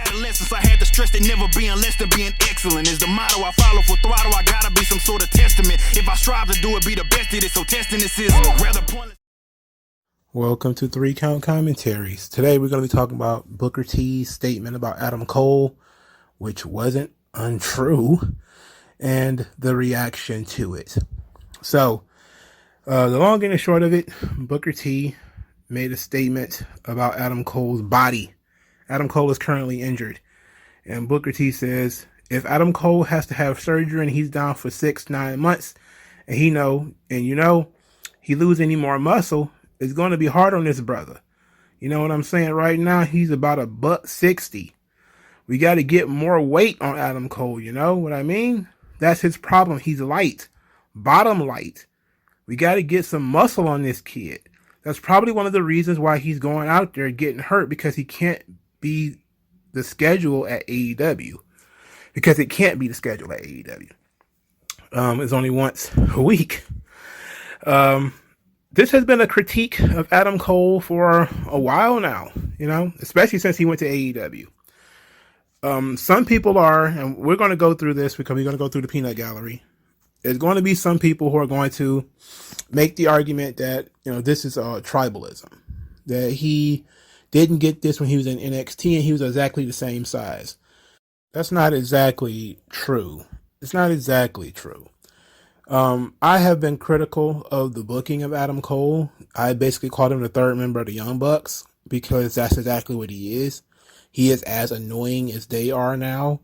adolescence, I had to stress that never being less than being excellent is the motto I follow. For throttle, I gotta be some sort of testament. If I strive to do it, be the best at it. So testing this is rather pointless. Welcome to 3 Count Commentaries. Today we're going to be talking about Booker T's statement about Adam Cole, which wasn't untrue, and the reaction to it. So, the long and the short of it, Booker T made a statement about Adam Cole's body. Adam Cole is currently injured. And Booker T says, if Adam Cole has to have surgery and he's down for 6-9 months, and he lose any more muscle, it's going to be hard on this brother. You know what I'm saying? Right now, he's about $160. We got to get more weight on Adam Cole. You know what I mean? That's his problem. He's light, bottom light. We got to get some muscle on this kid. That's probably one of the reasons why he's going out there getting hurt, because he can't be the schedule at AEW. Because it can't be the schedule at AEW. It's only once a week. This has been a critique of Adam Cole for a while now, especially since he went to AEW. Some people are, and we're going to go through this because we're going to go through the peanut gallery. There's going to be some people who are going to make the argument that, this is tribalism, that he didn't get this when he was in NXT and he was exactly the same size. That's not exactly true. It's not exactly true. I have been critical of the booking of Adam Cole. I basically called him the third member of the Young Bucks because that's exactly what he is. He is as annoying as they are now.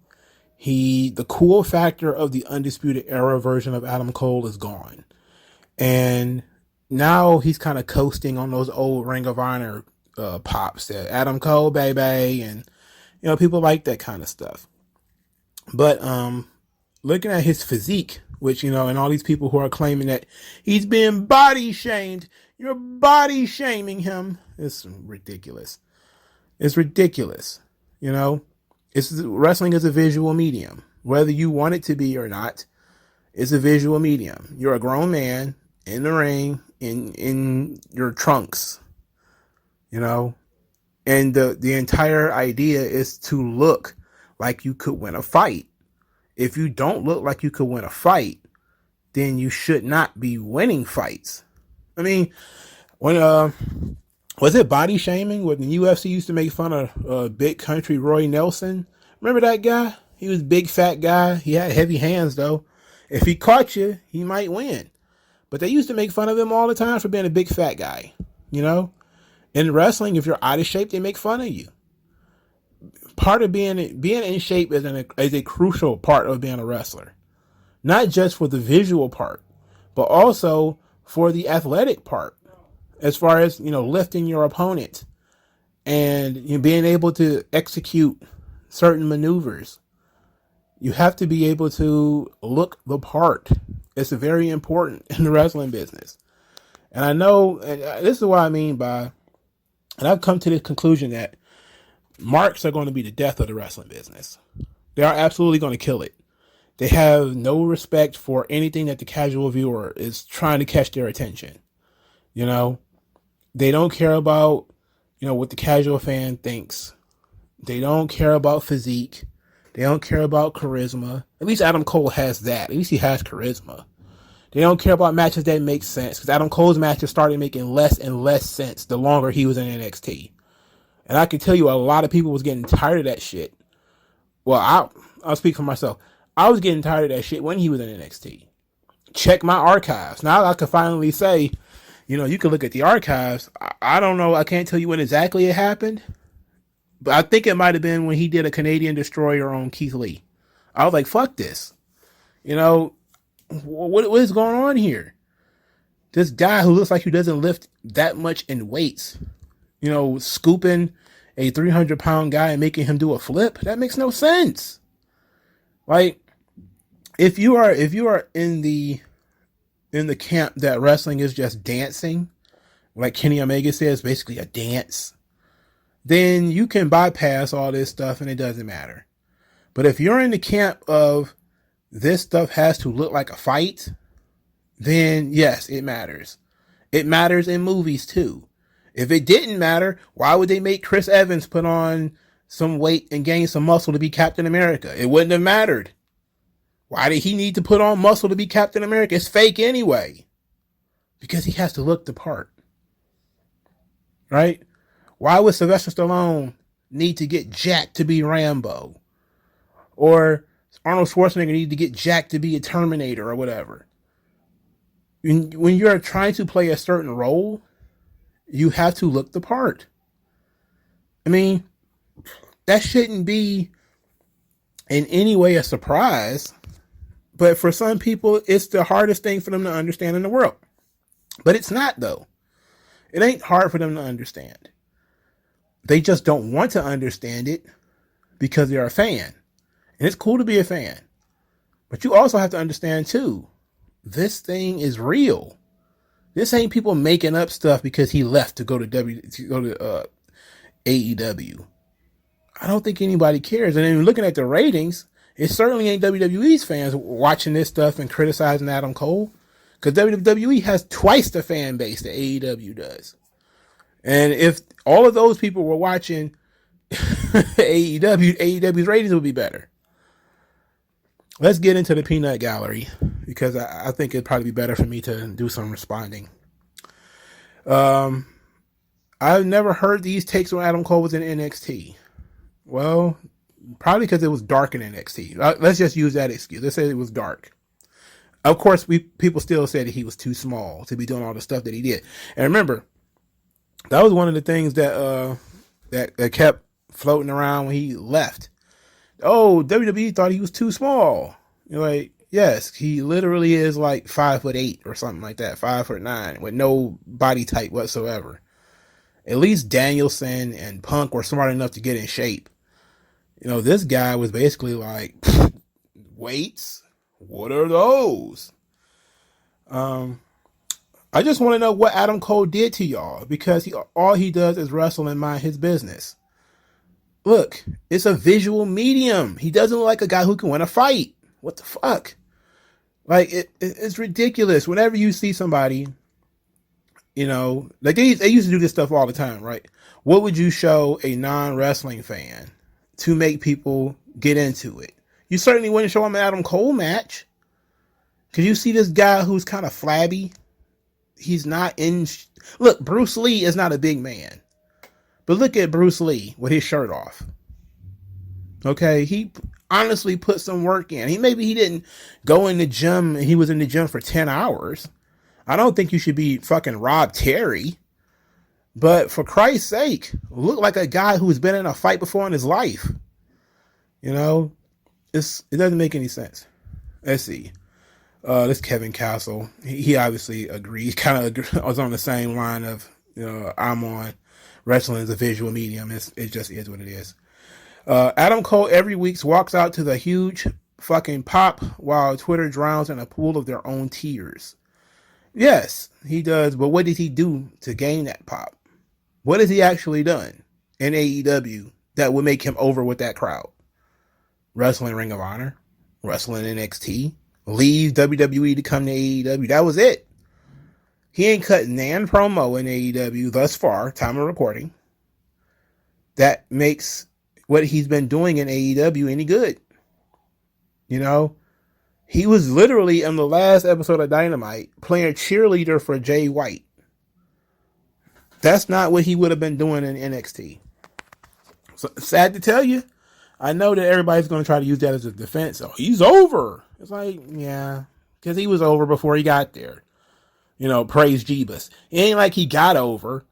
The cool factor of the Undisputed Era version of Adam Cole is gone. And now he's kind of coasting on those old Ring of Honor pops that Adam Cole, baby, and, people like that kind of stuff. But looking at his physique, which, and all these people who are claiming that he's being body shamed, you're body shaming him. It's ridiculous. It's ridiculous. Wrestling is a visual medium. Whether you want it to be or not, it's a visual medium. You're a grown man in the ring in your trunks, and the entire idea is to look like you could win a fight. If you don't look like you could win a fight, then you should not be winning fights. I mean, when was it body shaming when the UFC used to make fun of Big Country Roy Nelson? Remember that guy? He was a big fat guy. He had heavy hands though. If he caught you, he might win. But they used to make fun of him all the time for being a big fat guy. In wrestling, if you're out of shape, they make fun of you. Part of being in shape is a crucial part of being a wrestler. Not just for the visual part, but also for the athletic part. As far as, lifting your opponent and being able to execute certain maneuvers. You have to be able to look the part. It's very important in the wrestling business. And I know, and this is what I mean by, and I've come to the conclusion that marks are going to be the death of the wrestling business. They are absolutely going to kill it. They have no respect for anything that the casual viewer is trying to catch their attention. They don't care about, what the casual fan thinks. They don't care about physique. They don't care about charisma. At least Adam Cole has that. At least he has charisma. They don't care about matches that make sense, because Adam Cole's matches started making less and less sense the longer he was in NXT. And I can tell you a lot of people was getting tired of that shit. Well, I'll speak for myself. I was getting tired of that shit when he was in NXT. Check my archives. Now I can finally say, you can look at the archives. I don't know. I can't tell you when exactly it happened. But I think it might have been when he did a Canadian Destroyer on Keith Lee. I was like, fuck this. What is going on here? This guy who looks like he doesn't lift that much in weights, scooping a 300-pound guy and making him do a flip. That makes no sense. Like, if you are in the camp that wrestling is just dancing, like Kenny Omega says, basically a dance, then you can bypass all this stuff and it doesn't matter. But if you're in the camp of this stuff has to look like a fight, then yes, it matters. It matters in movies too. If it didn't matter, why would they make Chris Evans put on some weight and gain some muscle to be Captain America. It wouldn't have mattered. Why did he need to put on muscle to be Captain America? It's fake anyway. Because he has to look the part. Right? Why would Sylvester Stallone need to get jacked to be Rambo? Or Arnold Schwarzenegger need to get jacked to be a Terminator or whatever? When you're trying to play a certain role, you have to look the part. I mean, that shouldn't be in any way a surprise. But for some people, it's the hardest thing for them to understand in the world. But it's not, though. It ain't hard for them to understand. They just don't want to understand it because they're a fan. And it's cool to be a fan. But you also have to understand, too, this thing is real. This ain't people making up stuff because he left to go to AEW. I don't think anybody cares. And then looking at the ratings, it certainly ain't WWE's fans watching this stuff and criticizing Adam Cole. Because WWE has twice the fan base that AEW does. And if all of those people were watching AEW's ratings would be better. Let's get into the peanut gallery, because I think it'd probably be better for me to do some responding. I've never heard these takes when Adam Cole was in NXT. Well, probably because it was dark in NXT. Let's just use that excuse. Let's say it was dark. Of course, people still said that he was too small to be doing all the stuff that he did. And remember, that was one of the things that that kept floating around when he left. Oh, WWE thought he was too small. You're like, yes, he literally is like 5'8" or something like that, 5'9", with no body type whatsoever. At least Danielson and Punk were smart enough to get in shape. You know, this guy was basically like, weights? What are those? I just want to know what Adam Cole did to y'all, because all he does is wrestle and mind his business. Look, it's a visual medium. He doesn't look like a guy who can win a fight. What the fuck? Like, it's ridiculous. Whenever you see somebody, you know, like they used to do this stuff all the time, right? What would you show a non-wrestling fan to make people get into it? You certainly wouldn't show him an Adam Cole match. Because you see this guy who's kind of flabby. He's not in... Look, Bruce Lee is not a big man. But look at Bruce Lee with his shirt off. Okay, he honestly put some work in. Maybe he didn't go in the gym. He was in the gym for 10 hours. I don't think you should be fucking Rob Terry. But for Christ's sake, look like a guy who's been in a fight before in his life. You know, it doesn't make any sense. Let's see. This Kevin Castle. He obviously agrees. Kind of was on the same line of, you know, I'm on. Wrestling is a visual medium. It just is what it is. Adam Cole every week walks out to the huge fucking pop while Twitter drowns in a pool of their own tears. Yes, he does. But what did he do to gain that pop? What has he actually done in AEW that would make him over with that crowd? Wrestling Ring of Honor, wrestling NXT, leave WWE to come to AEW. That was it. He ain't cut nan promo in AEW thus far, time of recording, that makes what he's been doing in AEW any good. You know, he was literally in the last episode of Dynamite playing cheerleader for Jay White. That's not what he would have been doing in NXT. So, sad to tell you, I know that everybody's going to try to use that as a defense. Oh, he's over. It's like, yeah, because he was over before he got there. You know, praise Jeebus. It ain't like he got over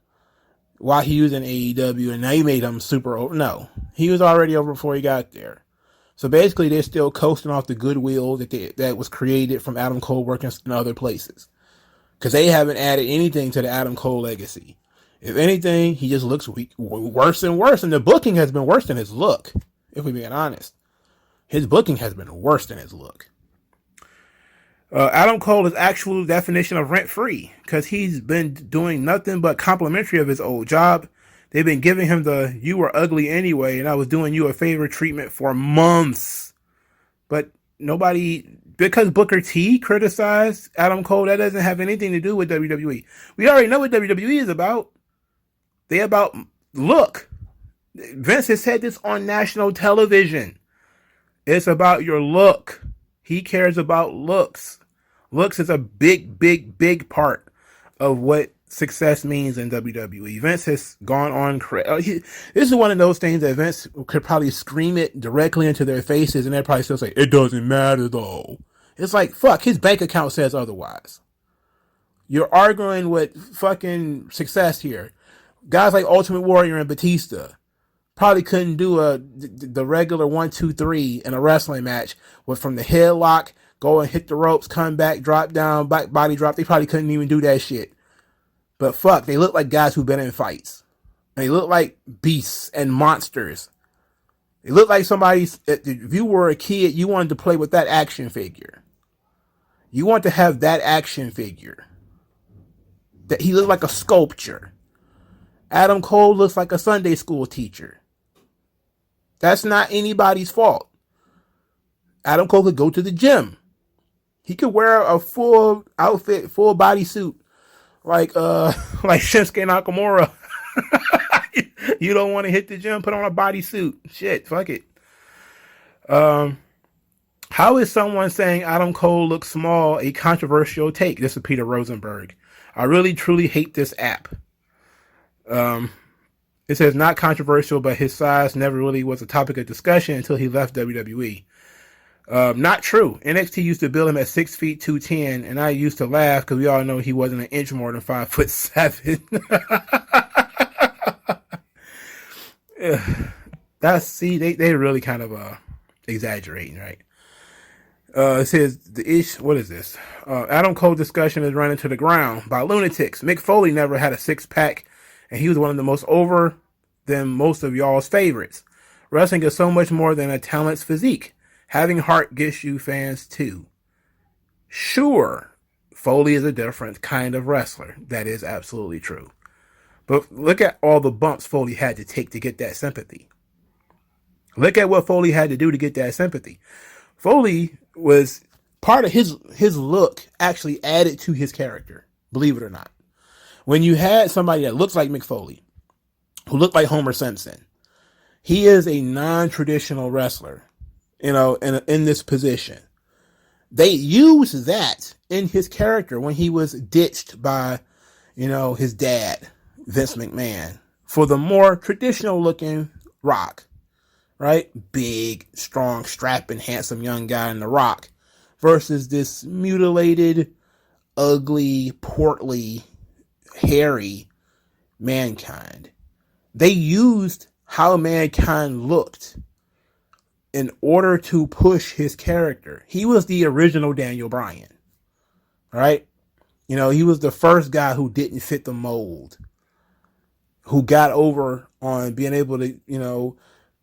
while he was in AEW and they made him super over. No, he was already over before he got there. So basically, they're still coasting off the goodwill that was created from Adam Cole working in other places. Because they haven't added anything to the Adam Cole legacy. If anything, he just looks worse and worse. And the booking has been worse than his look, if we're being honest. His booking has been worse than his look. Adam Cole is actual definition of rent-free, because he's been doing nothing but complimentary of his old job. They've been giving him the "you were ugly anyway, and I was doing you a favor" treatment for months. But nobody, because Booker T criticized Adam Cole, that doesn't have anything to do with WWE. We already know what WWE is about. They about look. Vince has said this on national television. It's about your look. He cares about looks. Looks is a big, big, big part of what success means in WWE. Vince has gone on. This is one of those things that Vince could probably scream it directly into their faces, and they'd probably still say, "It doesn't matter though." It's like, fuck, his bank account says otherwise. You're arguing with fucking success here. Guys like Ultimate Warrior and Batista probably couldn't do the regular 1, 2, 3 in a wrestling match with from the headlock, go and hit the ropes, come back, drop down, back body drop. They probably couldn't even do that shit. But fuck, they look like guys who've been in fights. They look like beasts and monsters. They look like somebody, if you were a kid, you wanted to play with that action figure. You want to have that action figure. That he looked like a sculpture. Adam Cole looks like a Sunday school teacher. That's not anybody's fault. Adam Cole could go to the gym. He could wear a full outfit, full bodysuit, like Shinsuke Nakamura. You don't want to hit the gym, put on a bodysuit. Shit, fuck it. How is someone saying Adam Cole looks small a controversial take? This is Peter Rosenberg. I really, truly hate this app. It says not controversial, but his size never really was a topic of discussion until he left WWE. Not true. NXT used to bill him at 6 feet 210, and I used to laugh because we all know he wasn't an inch more than 5'7". They really kind of exaggerating, right? It says what is this? Adam Cole discussion is running to the ground by lunatics. Mick Foley never had a 6-pack, and he was one of the most over than most of y'all's favorites. Wrestling is so much more than a talent's physique. Having heart gets you fans too. Sure, Foley is a different kind of wrestler. That is absolutely true. But look at all the bumps Foley had to take to get that sympathy. Look at what Foley had to do to get that sympathy. Foley was part of his look actually added to his character, believe it or not. When you had somebody that looks like Mick Foley, who looked like Homer Simpson, he is a non-traditional wrestler, in this position. They used that in his character when he was ditched by, his dad, Vince McMahon, for the more traditional looking Rock, right? Big, strong, strapping, handsome young guy in the Rock versus this mutilated, ugly, portly, hairy Mankind. They used how Mankind looked in order to push his character. He was the original Daniel Bryan, right? He was the first guy who didn't fit the mold, who got over on being able to,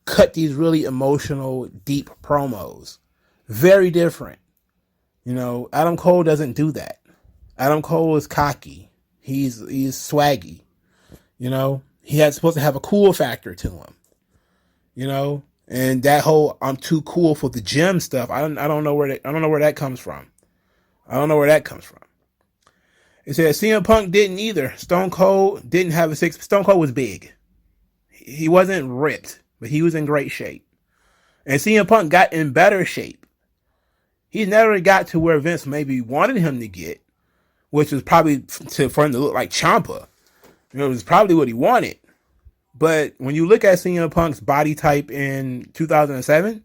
cut these really emotional, deep promos. Very different. Adam Cole doesn't do that. Adam Cole is cocky. He's swaggy. He had supposed to have a cool factor to him. And that whole I'm too cool for the gym stuff, I don't know where that comes from. I don't know where that comes from. It says CM Punk didn't either. Stone Cold didn't have a 6. Stone Cold was big. He wasn't ripped, but he was in great shape. And CM Punk got in better shape. He never got to where Vince maybe wanted him to get, which was probably for him to look like Ciampa. It was probably what he wanted. But when you look at CM Punk's body type in 2007,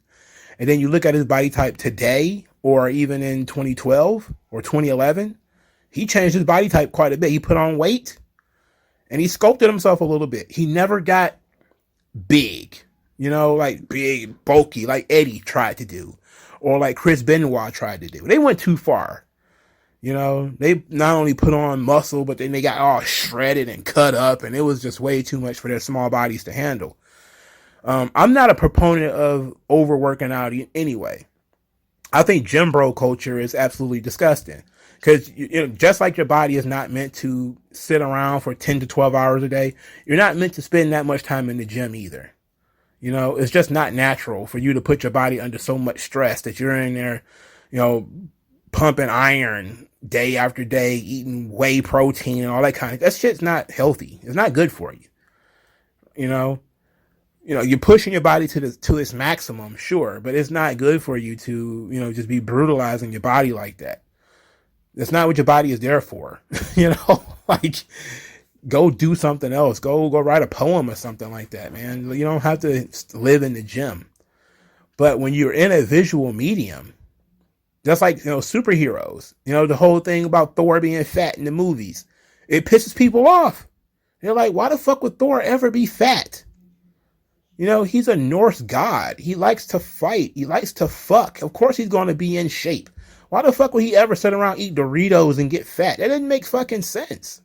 and then you look at his body type today, or even in 2012 or 2011, he changed his body type quite a bit. He put on weight, and he sculpted himself a little bit. He never got big, like big, bulky, like Eddie tried to do, or like Chris Benoit tried to do. They went too far. They not only put on muscle, but then they got all shredded and cut up, and it was just way too much for their small bodies to handle. I'm not a proponent of overworking out anyway. I think gym bro culture is absolutely disgusting because just like your body is not meant to sit around for 10 to 12 hours a day, you're not meant to spend that much time in the gym either. It's just not natural for you to put your body under so much stress that you're in there, pumping iron day after day, eating whey protein and all that that shit's not healthy. It's not good for you. You know, you're pushing your body to its maximum, sure, but it's not good for you to, you know, just be brutalizing your body like that. That's not what your body is there for. You know, like, go do something else. Go write a poem or something like that, man. You don't have to live in the gym. But when you're in a visual medium, just like, you know, superheroes, you know, the whole thing about Thor being fat in the movies, it pisses people off. They're like, why the fuck would Thor ever be fat? You know, he's a Norse god. He likes to fight. He likes to fuck. Of course he's going to be in shape. Why the fuck would he ever sit around, eat Doritos, and get fat? That doesn't make fucking sense.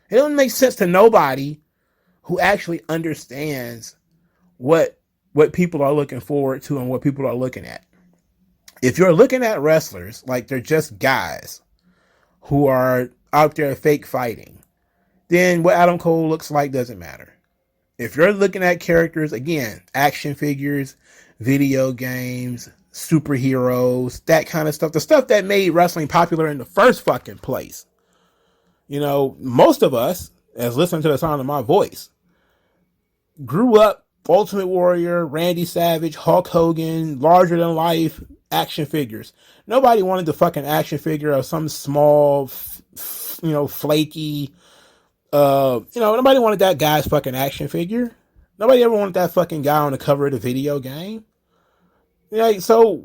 It doesn't make sense to nobody who actually understands what people are looking forward to and what people are looking at. If you're looking at wrestlers like they're just guys who are out there fake fighting, then what Adam Cole looks like doesn't matter. If you're looking at characters, again, action figures, video games, superheroes, that kind of stuff, the stuff that made wrestling popular in the first fucking place. You know, most of us, as listening to the sound of my voice, grew up Ultimate Warrior, Randy Savage, Hulk Hogan, larger than life action figures. Nobody wanted the fucking action figure of some small, you know, flaky, nobody wanted that guy's fucking action figure. Nobody ever wanted that fucking guy on the cover of the video game. You know, so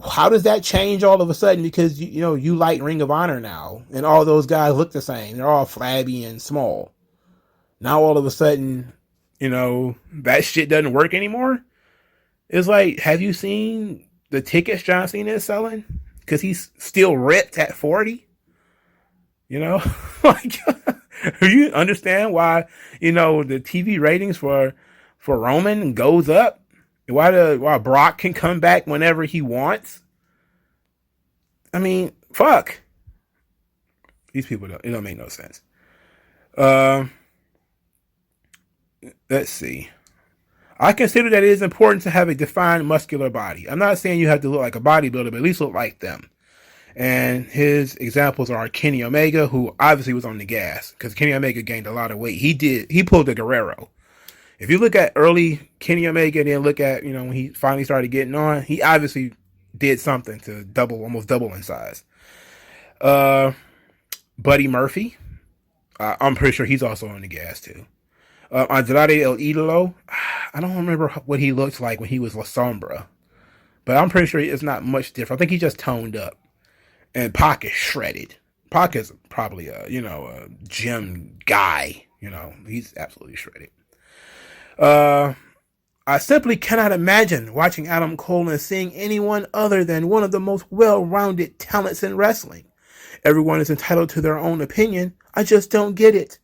how does that change all of a sudden because you like Ring of Honor now and all those guys look the same? They're all flabby and small. Now all of a sudden, you know, that shit doesn't work anymore. It's like, have you seen the tickets John Cena is selling? Because he's still ripped at 40. You know, like, do you understand why, you know, the TV ratings for Roman goes up? Why Brock can come back whenever he wants? I mean, fuck. These people it don't make no sense. Let's see. I consider that it is important to have a defined muscular body. I'm not saying you have to look like a bodybuilder, but at least look like them. And his examples are Kenny Omega, who obviously was on the gas because Kenny Omega gained a lot of weight. He pulled a Guerrero. If you look at early Kenny Omega and then look at, you know, when he finally started getting on, he obviously did something to almost double in size. Buddy Murphy, I'm pretty sure he's also on the gas too. Andrade El Idolo, I don't remember what he looked like when he was La Sombra, but I'm pretty sure it's not much different. I think he just toned up. And Pac is shredded. Pac is probably a gym guy. You know, he's absolutely shredded. I simply cannot imagine watching Adam Cole and seeing anyone other than one of the most well-rounded talents in wrestling. Everyone is entitled to their own opinion. I just don't get it.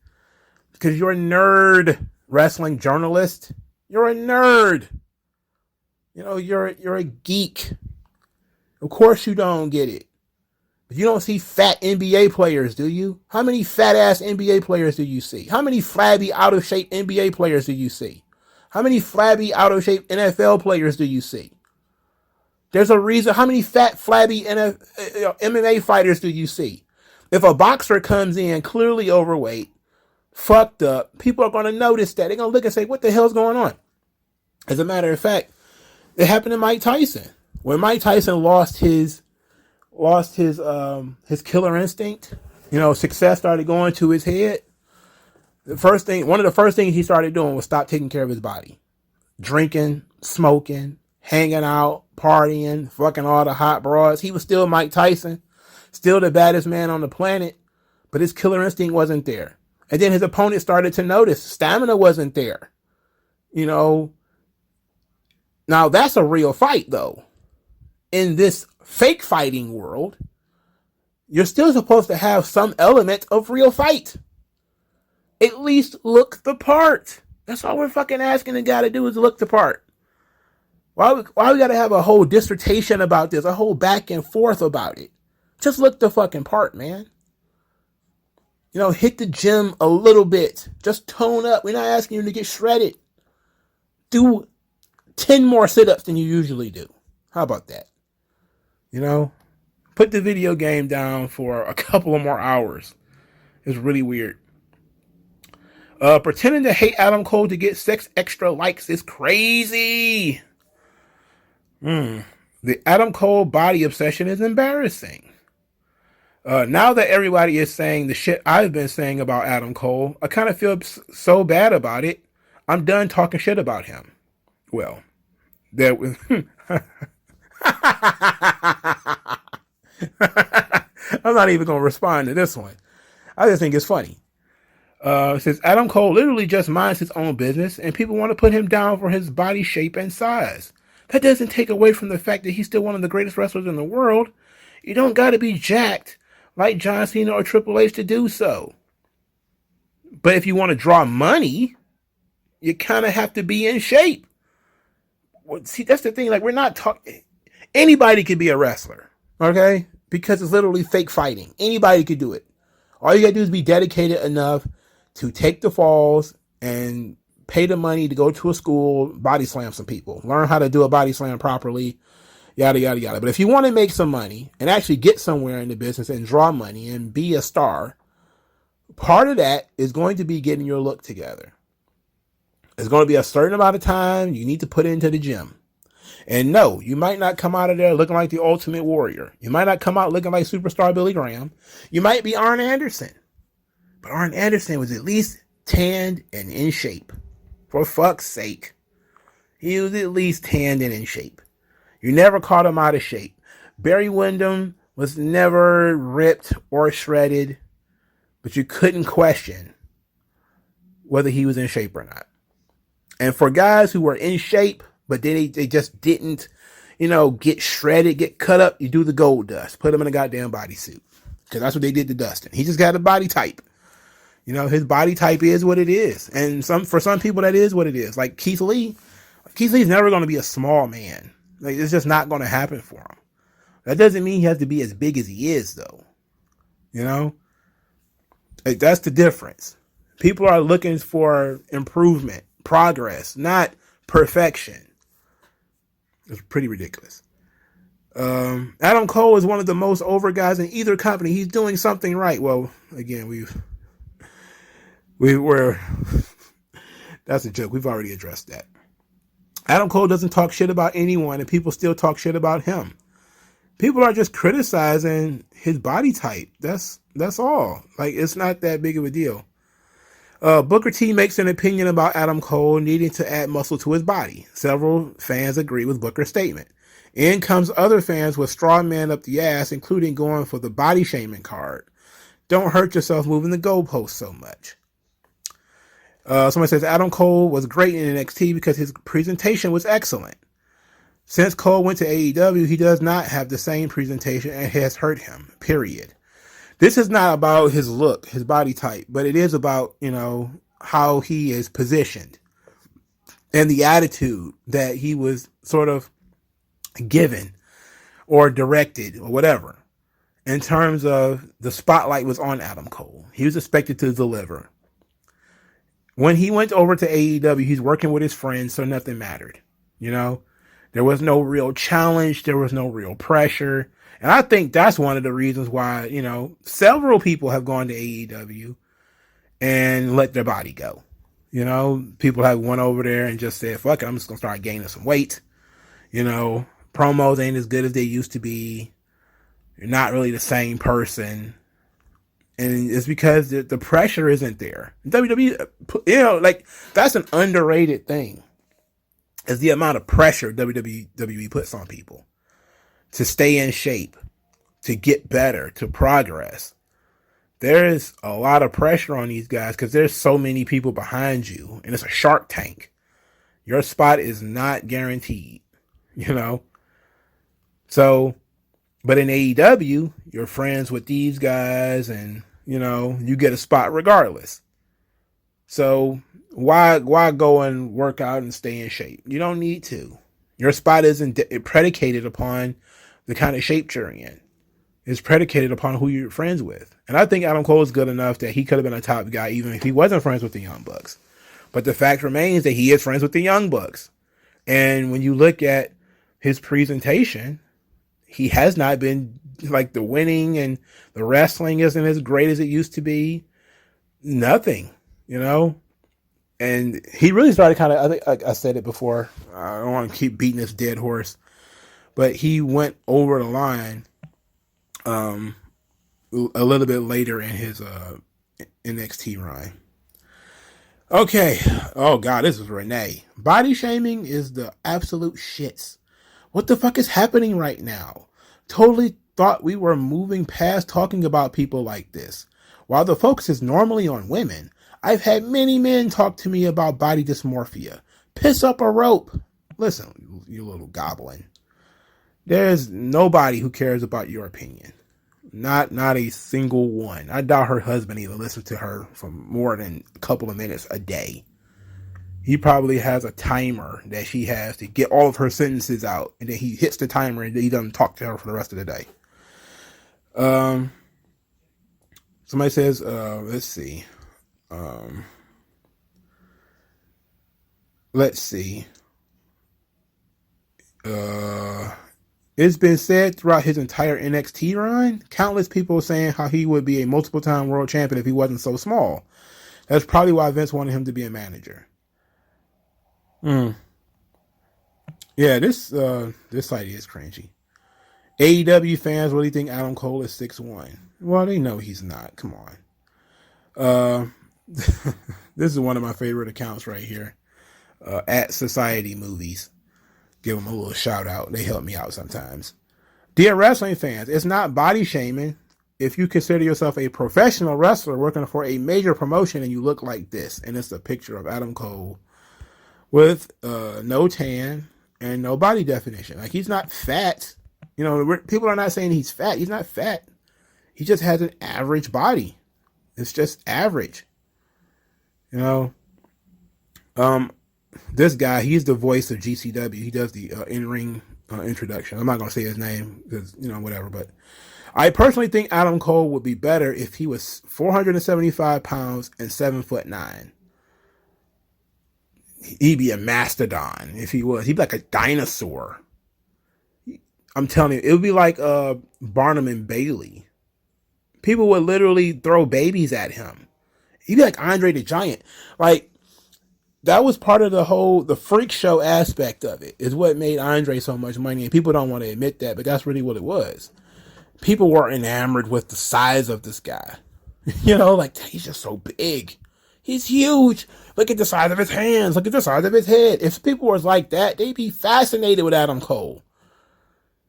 Because you're a nerd, wrestling journalist. You're a nerd. You know, you're a geek. Of course you don't get it. But you don't see fat NBA players, do you? How many fat-ass NBA players do you see? How many flabby, out-of-shape NBA players do you see? How many flabby, out-of-shape NFL players do you see? There's a reason. How many fat, flabby MMA fighters do you see? If a boxer comes in clearly overweight, fucked up, people are going to notice that. They're going to look and say, what the hell's going on? As a matter of fact, it happened to Mike Tyson. When Mike Tyson lost his killer instinct, you know, success started going to his head. One of the first things he started doing was stop taking care of his body. Drinking, smoking, hanging out, partying, fucking all the hot broads. He was still Mike Tyson, still the baddest man on the planet, but his killer instinct wasn't there. And then his opponent started to notice stamina wasn't there. You know, now that's a real fight though. In this fake fighting world, you're still supposed to have some element of real fight. At least look the part. That's all we're fucking asking the guy to do is look the part. Why we gotta have a whole dissertation about this, a whole back and forth about it? Just look the fucking part, man. You know, hit the gym a little bit. Just tone up. We're not asking you to get shredded. Do 10 more sit-ups than you usually do. How about that? You know, put the video game down for a couple of more hours. It's really weird. Pretending to hate Adam Cole to get 6 extra likes is crazy. The Adam Cole body obsession is embarrassing. Now that everybody is saying the shit I've been saying about Adam Cole, I kind of feel so bad about it. I'm done talking shit about him. Well, there was... I'm not even going to respond to this one. I just think it's funny. Since Adam Cole literally just minds his own business and people want to put him down for his body shape and size. That doesn't take away from the fact that he's still one of the greatest wrestlers in the world. You don't got to be jacked like John Cena or Triple H to do so. But if you want to draw money, you kind of have to be in shape. Well, see, that's the thing. Like, we're not talking... Anybody could be a wrestler, okay? Because it's literally fake fighting. Anybody could do it. All you got to do is be dedicated enough to take the falls and pay the money to go to a school, body slam some people, learn how to do a body slam properly, yada, yada, yada. But if you want to make some money and actually get somewhere in the business and draw money and be a star, part of that is going to be getting your look together. It's going to be a certain amount of time you need to put into the gym. And no, you might not come out of there looking like the Ultimate Warrior. You might not come out looking like Superstar Billy Graham. You might be Arn Anderson. But Arn Anderson was at least tanned and in shape. For fuck's sake. He was at least tanned and in shape. You never caught him out of shape. Barry Windham was never ripped or shredded, but you couldn't question whether he was in shape or not. And for guys who were in shape, but they just didn't, get shredded, get cut up, you do the gold dust. Put him in a goddamn bodysuit. Because that's what they did to Dustin. He just got a body type. His body type is what it is. And for some people, that is what it is. Like Keith Lee. Keith Lee's never going to be a small man. Like, it's just not going to happen for him. That doesn't mean he has to be as big as he is, though. Like, that's the difference. People are looking for improvement, progress, not perfection. It's pretty ridiculous. Adam Cole is one of the most over guys in either company. He's doing something right. Well, again, we're that's a joke. We've already addressed that. Adam Cole doesn't talk shit about anyone, and people still talk shit about him. People are just criticizing his body type. That's all. Like, it's not that big of a deal. Booker T makes an opinion about Adam Cole needing to add muscle to his body. Several fans agree with Booker's statement. In comes other fans with straw man up the ass, including going for the body shaming card. Don't hurt yourself moving the goalposts so much. Somebody says Adam Cole was great in NXT because his presentation was excellent. Since Cole went to AEW, he does not have the same presentation and has hurt him, period. This is not about his look, his body type, but it is about, how he is positioned and the attitude that he was sort of given or directed or whatever. In terms of the spotlight was on Adam Cole. He was expected to deliver. When he went over to AEW, he's working with his friends, so nothing mattered. There was no real challenge. There was no real pressure. And I think that's one of the reasons why, several people have gone to AEW and let their body go. People have went over there and just said, fuck it, I'm just going to start gaining some weight. Promos ain't as good as they used to be. You're not really the same person. And it's because the pressure isn't there. WWE, that's an underrated thing. Is the amount of pressure WWE puts on people to stay in shape, to get better, to progress. There is a lot of pressure on these guys because there's so many people behind you, and it's a Shark Tank. Your spot is not guaranteed, So, but in AEW, you're friends with these guys and, you get a spot regardless. So why go and work out and stay in shape? You don't need to. Your spot isn't predicated upon the kind of shape you're in. It's predicated upon who you're friends with. And I think Adam Cole is good enough that he could have been a top guy even if he wasn't friends with the Young Bucks. But the fact remains that he is friends with the Young Bucks. And when you look at his presentation, he has not been like the winning, and the wrestling isn't as great as it used to be. Nothing, And he really started kind of, I think, like I said it before, I don't want to keep beating this dead horse, but he went over the line a little bit later in his NXT run. Okay. Oh, God, this is Renee. Body shaming is the absolute shits. What the fuck is happening right now? Totally thought we were moving past talking about people like this. While the focus is normally on women, I've had many men talk to me about body dysmorphia. Piss up a rope. Listen, you little goblin. There's nobody who cares about your opinion. Not a single one. I doubt her husband even listens to her for more than a couple of minutes a day. He probably has a timer that she has to get all of her sentences out, and then he hits the timer and he doesn't talk to her for the rest of the day. Somebody says, let's see. It's been said throughout his entire NXT run, countless people saying how he would be a multiple-time world champion if he wasn't so small. That's probably why Vince wanted him to be a manager. Yeah, this site is cringy. AEW fans really think Adam Cole is 6'1". Well, they know he's not. Come on. This is one of my favorite accounts right here. At Society Movies. Give them a little shout out. They help me out sometimes. Dear wrestling fans, it's not body shaming if you consider yourself a professional wrestler working for a major promotion and you look like this. And it's a picture of Adam Cole with no tan and no body definition. Like, he's not fat. You know, people are not saying he's fat. He's not fat. He just has an average body. It's just average. You know, this guy, he's the voice of GCW. He does the in-ring introduction. I'm not going to say his name because, you know, whatever. But I personally think Adam Cole would be better if he was 475 pounds and 7'9". He'd be a mastodon if he was. He'd be like a dinosaur. I'm telling you, it would be like Barnum and Bailey. People would literally throw babies at him. He'd be like Andre the Giant. Like, that was part of the freak show aspect of it, is what made Andre so much money. And people don't want to admit that, but that's really what it was. People were enamored with the size of this guy. You know, like, he's just so big. He's huge. Look at the size of his hands. Look at the size of his head. If people was like that, they'd be fascinated with Adam Cole.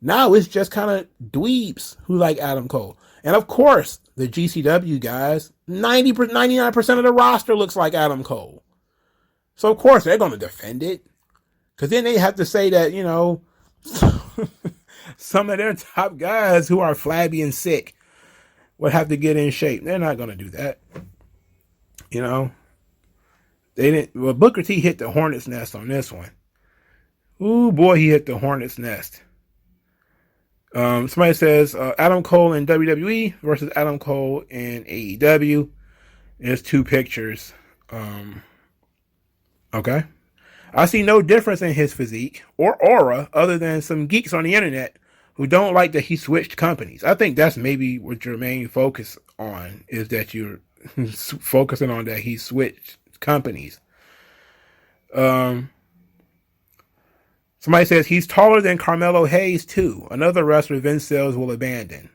Now it's just kind of dweebs who like Adam Cole. And of course, the GCW guys, 99% of the roster looks like Adam Cole. So of course they're going to defend it. Because then they have to say that, you know, some of their top guys who are flabby and sick would have to get in shape. They're not going to do that. You know, they didn't. Well, Booker T hit the hornet's nest on this one. Ooh, boy, he hit the hornet's nest. Somebody says Adam Cole in WWE versus Adam Cole in AEW. There's two pictures. Okay. I see no difference in his physique or aura other than some geeks on the internet who don't like that he switched companies. I think that's maybe what your main focus on, is that you're focusing on that he switched companies. Somebody says he's taller than Carmelo Hayes too. Another wrestler Vince Sales will abandon.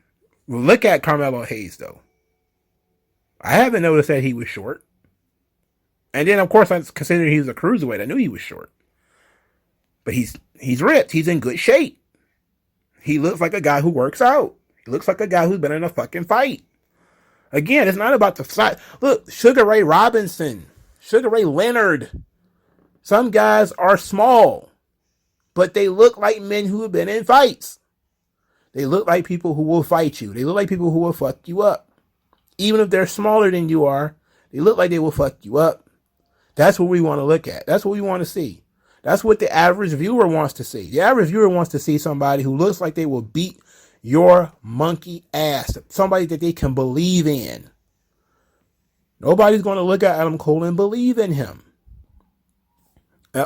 Well, look at Carmelo Hayes though. I haven't noticed that he was short. And then of course I considered he was a cruiserweight. I knew he was short. But he's ripped. He's in good shape. He looks like a guy who works out. He looks like a guy who's been in a fucking fight. Again, it's not about the size. Look, Sugar Ray Robinson, Sugar Ray Leonard. Some guys are small, but they look like men who have been in fights. They look like people who will fight you. They look like people who will fuck you up. Even if they're smaller than you are, they look like they will fuck you up. That's what we want to look at. That's what we want to see. That's what the average viewer wants to see. The average viewer wants to see somebody who looks like they will beat your monkey ass. Somebody that they can believe in. Nobody's going to look at Adam Cole and believe in him,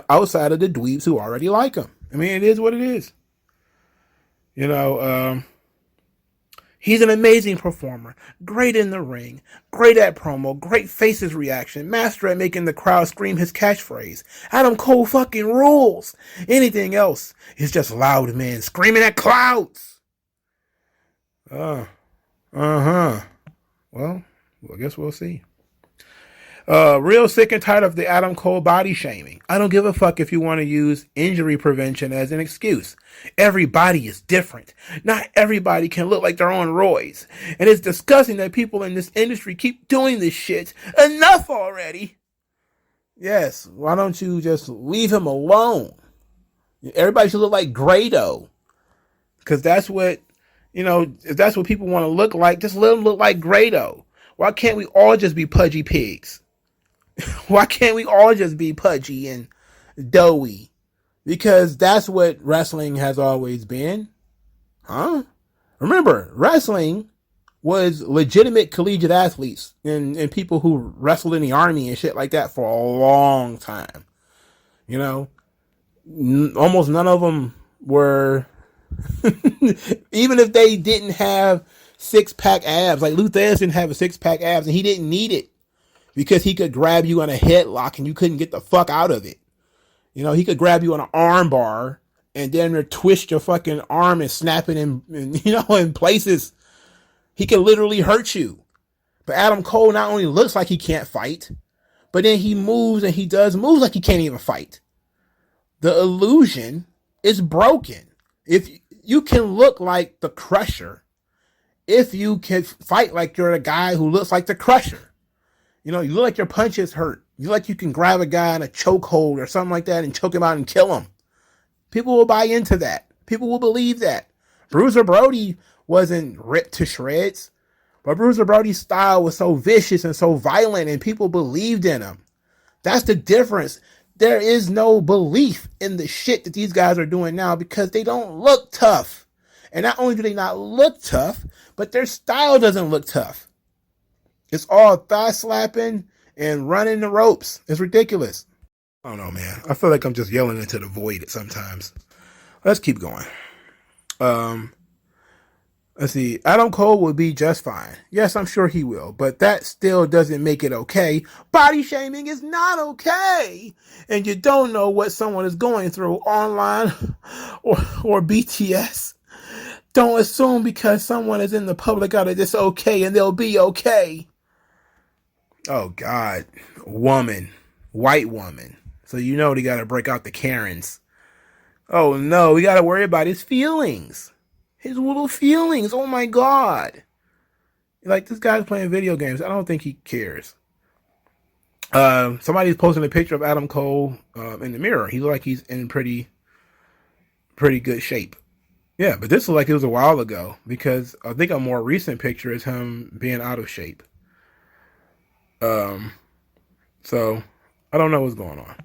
outside of the dweebs who already like him. I mean, it is what it is. You know, He's an amazing performer, great in the ring, great at promo, great faces reaction, master at making the crowd scream his catchphrase. Adam Cole fucking rules. Anything else is just loud men screaming at clouds. Well, I guess we'll see. Real sick and tired of the Adam Cole body shaming. I don't give a fuck if you want to use injury prevention as an excuse. Everybody is different. Not everybody can look like they're on roids. And it's disgusting that people in this industry keep doing this shit. Enough already. Yes, why don't you just leave him alone? Everybody should look like Grado. Because that's what, if that's what people want to look like, just let them look like Grado. Why can't we all just be pudgy pigs? Why can't we all just be pudgy and doughy? Because that's what wrestling has always been. Huh? Remember, wrestling was legitimate collegiate athletes and people who wrestled in the army and shit like that for a long time. Almost none of them were, even if they didn't have six-pack abs, like Lou Thesz didn't have a six-pack abs and he didn't need it because he could grab you on a headlock and you couldn't get the fuck out of it. He could grab you on an arm bar and then twist your fucking arm and snap it in places. He can literally hurt you. But Adam Cole not only looks like he can't fight, but then he moves and he does moves like he can't even fight. The illusion is broken. If you can look like the Crusher, if you can fight like you're a guy who looks like the Crusher, you look like your punches hurt. You look like you can grab a guy in a chokehold or something like that and choke him out and kill him. People will buy into that. People will believe that. Bruiser Brody wasn't ripped to shreds, but Bruiser Brody's style was so vicious and so violent and people believed in him. That's the difference. There is no belief in the shit that these guys are doing now because they don't look tough. And not only do they not look tough, but their style doesn't look tough. It's all thigh slapping and running the ropes. It's ridiculous. I don't know, man. I feel like I'm just yelling into the void sometimes. Let's keep going. Let's see. Adam Cole will be just fine. Yes, I'm sure he will. But that still doesn't make it okay. Body shaming is not okay. And you don't know what someone is going through online or BTS. Don't assume because someone is in the public eye that it's okay and they'll be okay. Oh, God. Woman. White woman. So they got to break out the Karens. Oh, no. We got to worry about his feelings. His little feelings. Oh, my God. Like, this guy's playing video games. I don't think he cares. Somebody's posting a picture of Adam Cole in the mirror. He looks like he's in pretty good shape. Yeah, but this looks like it was a while ago because I think a more recent picture is him being out of shape. So I don't know what's going on.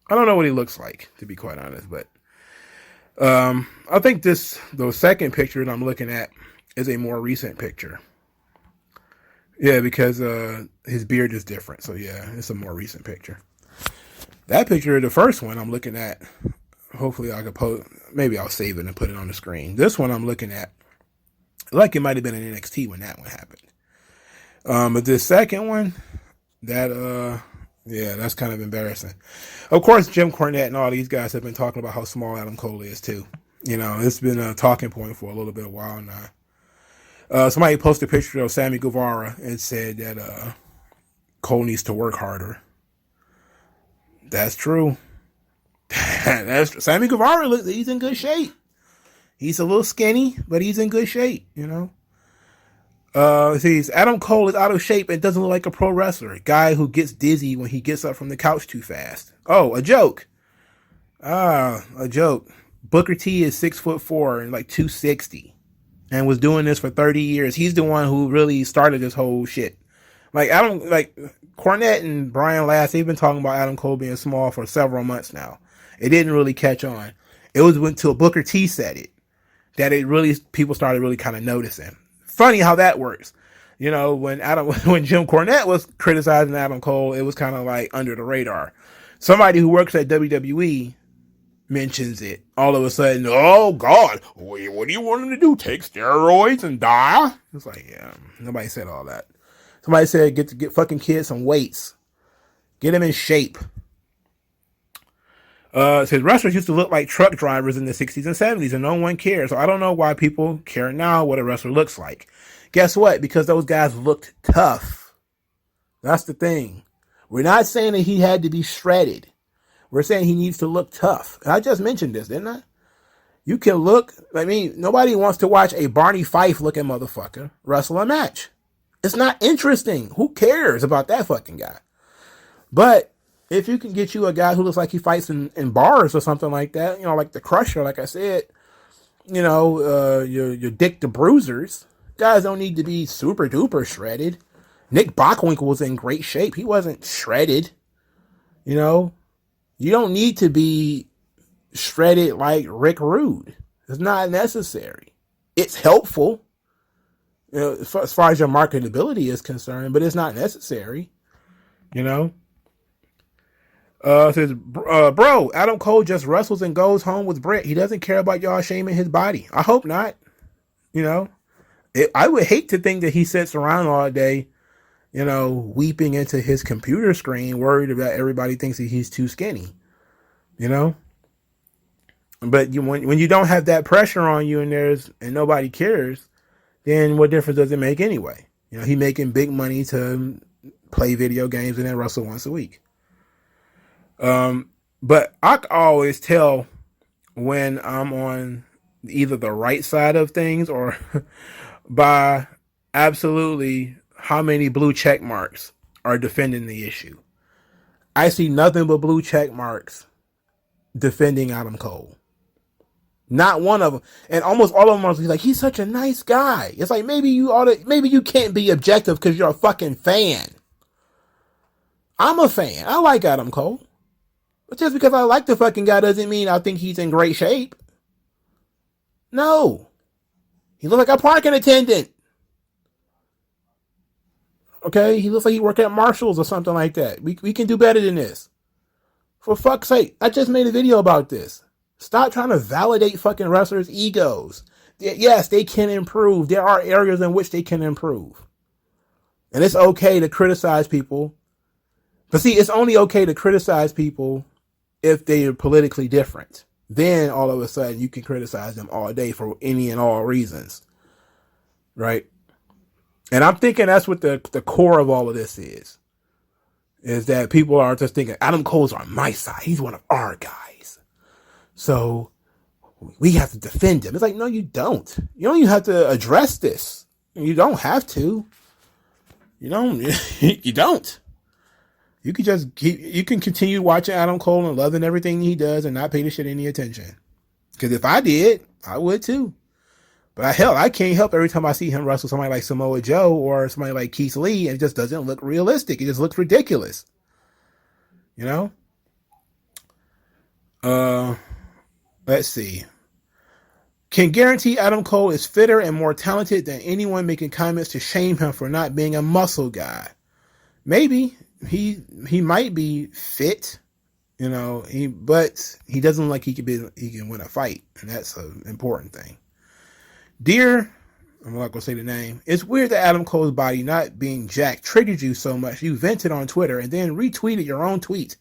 I don't know what he looks like, to be quite honest, but I think the second picture that I'm looking at is a more recent picture. Yeah, because his beard is different. So yeah, it's a more recent picture. That picture, the first one I'm looking at, hopefully I could post, maybe I'll save it and put it on the screen. This one I'm looking at, like it might have been in NXT when that one happened. But this second one, that's kind of embarrassing. Of course, Jim Cornette and all these guys have been talking about how small Adam Cole is too. It's been a talking point for a little bit of a while now. Somebody posted a picture of Sammy Guevara and said that Cole needs to work harder. That's true. Sammy Guevara he's in good shape. He's a little skinny, but he's in good shape, Adam Cole is out of shape and doesn't look like a pro wrestler. A guy who gets dizzy when he gets up from the couch too fast. Oh, a joke. A joke. Booker T is 6'4" and like 260 and was doing this for 30 years. He's the one who really started this whole shit. Cornette and Brian Last, they've been talking about Adam Cole being small for several months now. It didn't really catch on. It was until Booker T said it that people started really kind of noticing. Funny how that works. When Jim Cornette was criticizing Adam Cole, it was kind of like under the radar. Somebody who works at WWE, mentions it, all of a sudden, oh God, what do you want him to do? Take steroids and die? It's like, yeah, nobody said all that. Somebody said get fucking kids some weights, get them in shape. It says wrestlers used to look like truck drivers in the 60s and 70s, and no one cares. So I don't know why people care now what a wrestler looks like. Guess what? Because those guys looked tough. That's the thing. We're not saying that he had to be shredded. We're saying he needs to look tough. And I just mentioned this, didn't I? You can look, nobody wants to watch a Barney Fife looking motherfucker wrestle a match. It's not interesting. Who cares about that fucking guy? But if you can get you a guy who looks like he fights in bars or something like that, like the Crusher, like I said, your Dick the Bruisers, guys don't need to be super duper shredded. Nick Bockwinkel was in great shape. He wasn't shredded. You don't need to be shredded like Rick Rude. It's not necessary. It's helpful, as far as your marketability is concerned, but it's not necessary. It says, bro, Adam Cole just wrestles and goes home with Brett. He doesn't care about y'all shaming his body. I hope not. I would hate to think that he sits around all day, weeping into his computer screen, worried about everybody thinks that he's too skinny, But when you don't have that pressure on you and nobody cares, then what difference does it make anyway? He making big money to play video games and then wrestle once a week. But I can always tell when I'm on either the right side of things or by absolutely how many blue check marks are defending the issue. I see nothing but blue check marks defending Adam Cole. Not one of them. And almost all of them are like, he's such a nice guy. It's like, maybe you can't be objective because you're a fucking fan. I'm a fan. I like Adam Cole. But just because I like the fucking guy doesn't mean I think he's in great shape. No. He looks like a parking attendant. Okay? He looks like he worked at Marshall's or something like that. We can do better than this. For fuck's sake. I just made a video about this. Stop trying to validate fucking wrestlers' egos. Yes, they can improve. There are areas in which they can improve. And it's okay to criticize people. But see, it's only okay to criticize people if they are politically different. Then all of a sudden you can criticize them all day for any and all reasons. Right? And I'm thinking that's what the core of all of this is that people are just thinking, Adam Cole's on my side. He's one of our guys. So we have to defend him. It's like, no, you don't. You don't even have to address this. You don't have to. You don't. You can continue watching Adam Cole and loving everything he does and not pay this shit any attention. Because if I did, I would too. But I can't help every time I see him wrestle somebody like Samoa Joe or somebody like Keith Lee, and it just doesn't look realistic. It just looks ridiculous. Let's see. Can guarantee Adam Cole is fitter and more talented than anyone making comments to shame him for not being a muscle guy. Maybe. He might be fit, but he doesn't look like he can win a fight, and that's an important thing. Dear, I'm not gonna say the name. It's weird that Adam Cole's body not being jacked triggered you so much. You vented on Twitter and then retweeted your own tweet,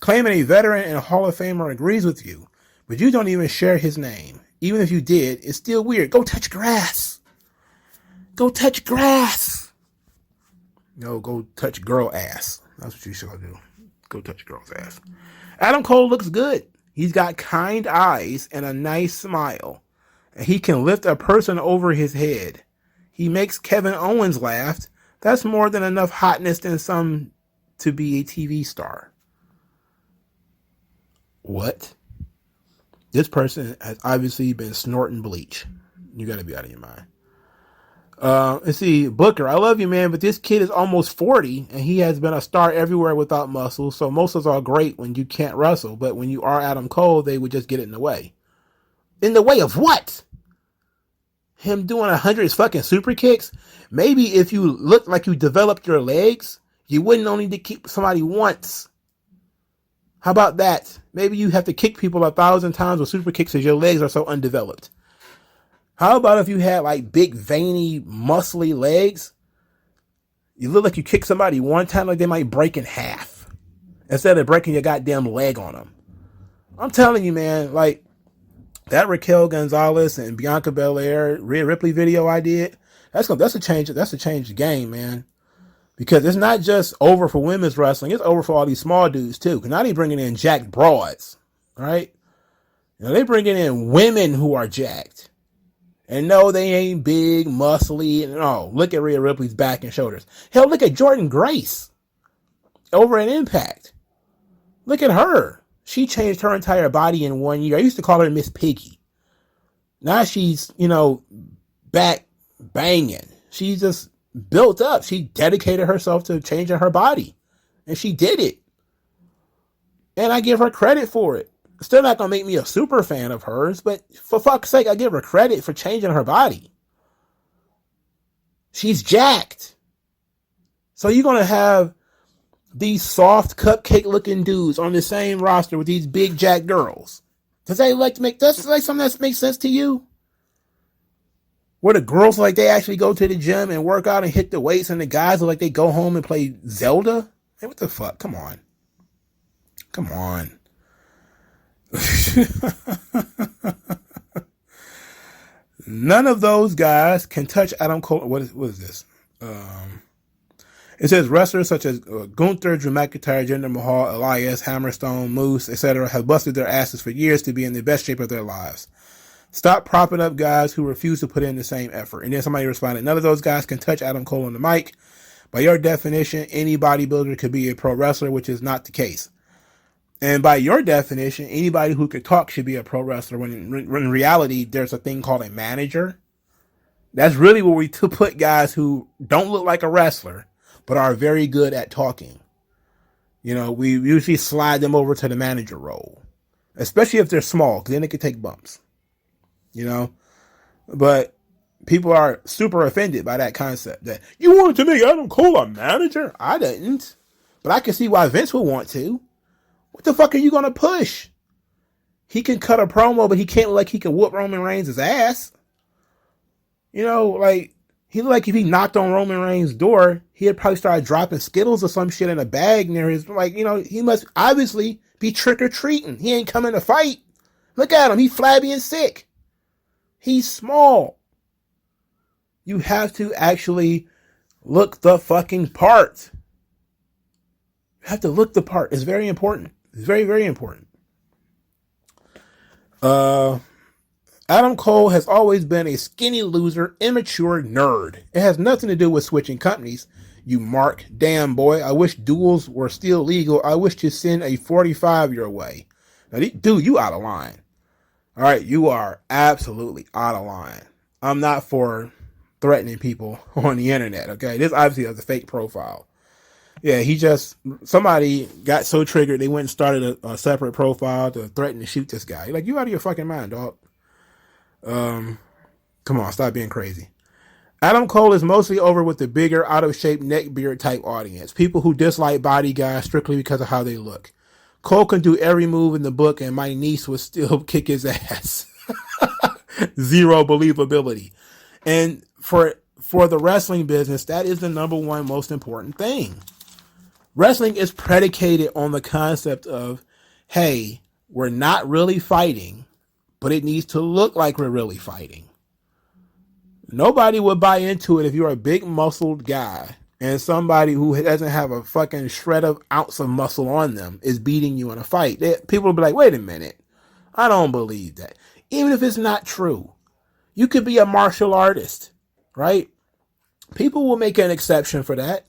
claiming a veteran and a Hall of Famer agrees with you, but you don't even share his name. Even if you did, it's still weird. Go touch grass. Go touch grass. No, go touch girl ass. That's what you should do. Go touch girl's ass. Adam Cole looks good. He's got kind eyes and a nice smile. And he can lift a person over his head. He makes Kevin Owens laugh. That's more than enough hotness than some to be a TV star. What? This person has obviously been snorting bleach. You got to be out of your mind. Let's see, Booker, I love you, man, but this kid is almost 40 and he has been a star everywhere without muscles. So muscles are great when you can't wrestle, but when you are Adam Cole, they would just get in the way. In the way of what? Him doing 100 fucking super kicks? Maybe if you looked like you developed your legs, you wouldn't only need to keep somebody once. How about that? Maybe you have to kick people 1,000 times with super kicks because your legs are so undeveloped. How about if you had like big, veiny, muscly legs? You look like you kick somebody one time, like they might break in half instead of breaking your goddamn leg on them. I'm telling you, man, like that Raquel Gonzalez and Bianca Belair, Rhea Ripley video I did, that's a change the game, man. Because it's not just over for women's wrestling, it's over for all these small dudes too. Because now they bringing in jacked broads, right? You know, they bringing in women who are jacked. And no, they ain't big, muscly. No, look at Rhea Ripley's back and shoulders. Hell, look at Jordan Grace over at Impact. Look at her. She changed her entire body in 1 year. I used to call her Miss Piggy. Now she's, back banging. She's just built up. She dedicated herself to changing her body. And she did it. And I give her credit for it. Still not going to make me a super fan of hers, but for fuck's sake, I give her credit for changing her body. She's jacked. So you're going to have these soft cupcake looking dudes on the same roster with these big jacked girls. Does that that's like something that makes sense to you? Where the girls like they actually go to the gym and work out and hit the weights, and the guys look like they go home and play Zelda? Hey, what the fuck? Come on. None of those guys can touch Adam Cole. What is this? It says wrestlers such as Gunther, Drew McIntyre, Jinder Mahal, Elias, Hammerstone, Moose, etc. have busted their asses for years to be in the best shape of their lives. Stop propping up guys who refuse to put in the same effort. And then somebody responded, none of those guys can touch Adam Cole on the mic. By your definition, any bodybuilder could be a pro wrestler, which is not the case. And by your definition, anybody who could talk should be a pro wrestler, when in reality, there's a thing called a manager. That's really where we put guys who don't look like a wrestler, but are very good at talking. We usually slide them over to the manager role, especially if they're small, because then they can take bumps. But people are super offended by that concept that you wanted to make Adam Cole a manager. I didn't, but I can see why Vince would want to. What the fuck are you going to push? He can cut a promo, but he can't look like he can whoop Roman Reigns' ass. He looked like if he knocked on Roman Reigns' door, he'd probably start dropping Skittles or some shit in a bag near his, he must obviously be trick-or-treating. He ain't coming to fight. Look at him. He's flabby and sick. He's small. You have to actually look the fucking part. You have to look the part. It's very important. It's very, very important. Adam Cole has always been a skinny loser, immature nerd. It has nothing to do with switching companies. You mark. Damn, boy. I wish duels were still legal. I wish to send a 45 your way. Now, dude, you out of line. All right, you are absolutely out of line. I'm not for threatening people on the internet, okay? This obviously is a fake profile. Yeah, somebody got so triggered, they went and started a separate profile to threaten to shoot this guy. You're like, you out of your fucking mind, dog. Come on, stop being crazy. Adam Cole is mostly over with the bigger, out-of-shape neckbeard type audience. People who dislike body guys strictly because of how they look. Cole can do every move in the book, and my niece would still kick his ass. Zero believability. And for the wrestling business, that is the number one most important thing. Wrestling is predicated on the concept of, hey, we're not really fighting, but it needs to look like we're really fighting. Nobody would buy into it if you're a big muscled guy and somebody who doesn't have a fucking shred of ounce of muscle on them is beating you in a fight. People will be like, wait a minute. I don't believe that. Even if it's not true. You could be a martial artist, right? People will make an exception for that.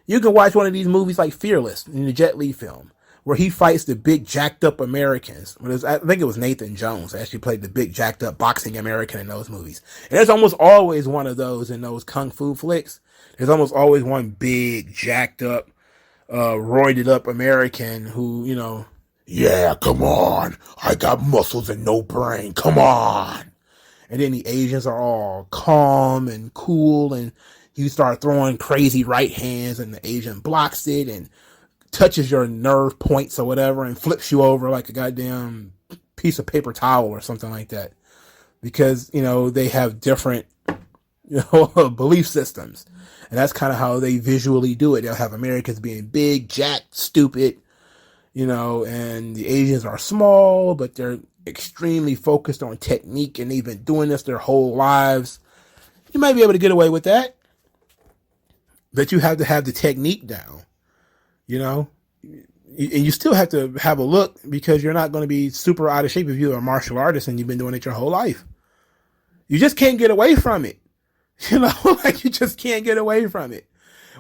You can watch one of these movies like Fearless in the Jet Li film, where he fights the big jacked up Americans. I think it was Nathan Jones that actually played the big jacked up boxing American in those movies. And there's almost always one of those in those kung fu flicks. There's almost always one big jacked up, roided up American who, yeah, come on. I got muscles and no brain. Come on. And then the Asians are all calm and cool, and you start throwing crazy right hands and the Asian blocks it and touches your nerve points or whatever and flips you over like a goddamn piece of paper towel or something like that. Because, you know, they have different, you know, belief systems. And that's kind of how they visually do it. They'll have Americans being big, jacked, stupid, you know, and the Asians are small, but they're extremely focused on technique, and they've been doing this their whole lives. You might be able to get away with that, but you have to have the technique down, you know, and you still have to have a look, because you're not going to be super out of shape if you're a martial artist and you've been doing it your whole life. You just can't get away from it. You know, like you just can't get away from it.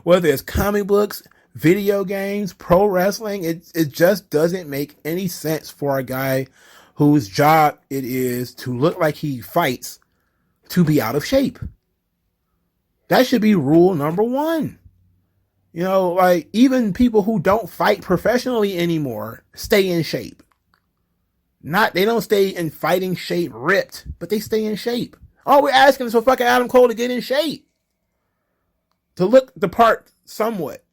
Whether it's comic books, video games, pro wrestling, it just doesn't make any sense for a guy whose job it is to look like he fights to be out of shape. That should be rule number one. You know, like even people who don't fight professionally anymore stay in shape. They don't stay in fighting shape ripped, but they stay in shape. All we're asking is for fucking Adam Cole to get in shape, to look the part somewhat.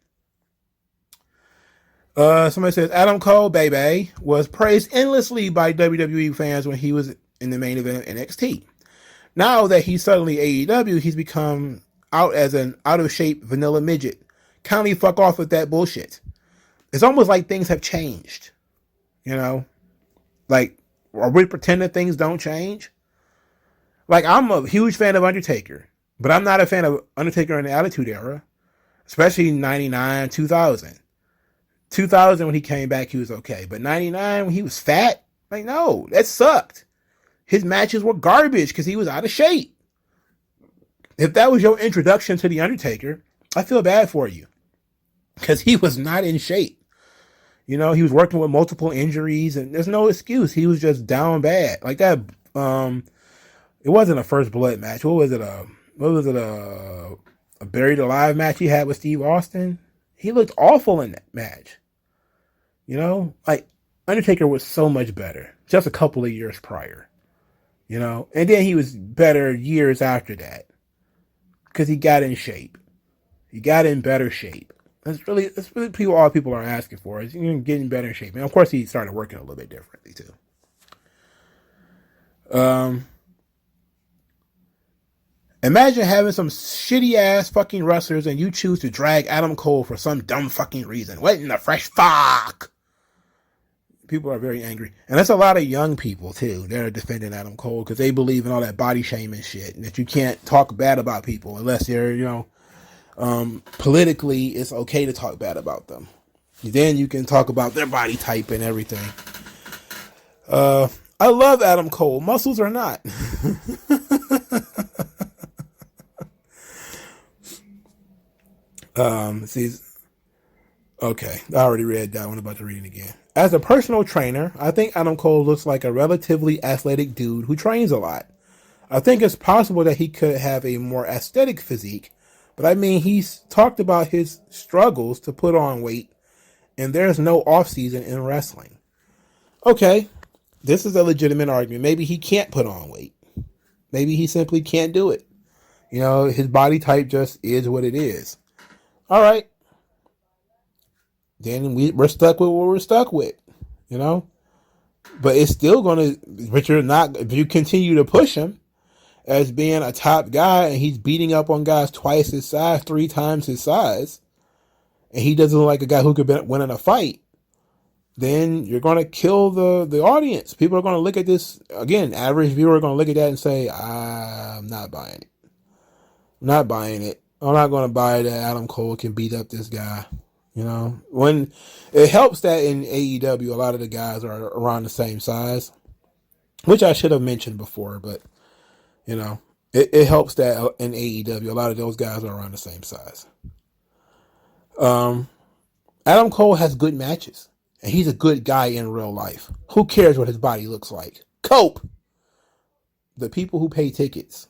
Somebody says Adam Cole, baby, was praised endlessly by WWE fans when he was in the main event of NXT. Now that he's suddenly AEW, he's become out as an out of shape vanilla midget. Kindly fuck off with that bullshit. It's almost like things have changed. You know, like, are we pretending things don't change? Like, I'm a huge fan of Undertaker, but I'm not a fan of Undertaker in the Attitude Era, especially 99, 2000. 2000, when he came back, he was okay. But 99, when he was fat, like, no, that sucked. His matches were garbage because he was out of shape. If that was your introduction to The Undertaker, I feel bad for you, because he was not in shape. You know, he was working with multiple injuries, and there's no excuse. He was just down bad. Like that, it wasn't a First Blood match. What was it? A Buried Alive match he had with Steve Austin? He looked awful in that match. You know, like Undertaker was so much better just a couple of years prior. You know, and then he was better years after that because he got in shape. He got in better shape. That's really all people are asking for, is getting better in shape. And of course, he started working a little bit differently too. Imagine having some shitty ass fucking wrestlers and you choose to drag Adam Cole for some dumb fucking reason. What in the fresh fuck? People are very angry. And that's a lot of young people too that are defending Adam Cole because they believe in all that body shaming shit and that you can't talk bad about people unless they're, you know, politically it's okay to talk bad about them. Then you can talk about their body type and everything. I love Adam Cole. Muscles or not. Okay, I already read that one. I'm about to read it again. As a personal trainer, I think Adam Cole looks like a relatively athletic dude who trains a lot. I think it's possible that he could have a more aesthetic physique, but I mean, he's talked about his struggles to put on weight, and there's no off-season in wrestling. Okay, this is a legitimate argument. Maybe he can't put on weight. Maybe he simply can't do it. You know, his body type just is what it is. All right. Then we're stuck with what we're stuck with, you know? But it's still going to, but you're not, if you continue to push him as being a top guy and he's beating up on guys twice his size, 3 times his size, and he doesn't look like a guy who could win in a fight, then you're going to kill the audience. People are going to look at this, again, average viewer are going to look at that and say, I'm not buying it. I'm not buying it. I'm not going to buy that Adam Cole can beat up this guy. You know, when it helps that in AEW, a lot of the guys are around the same size, which I should have mentioned before, but you know, it helps that in AEW, a lot of those guys are around the same size. Adam Cole has good matches and he's a good guy in real life. Who cares what his body looks like? Cope. The people who pay tickets,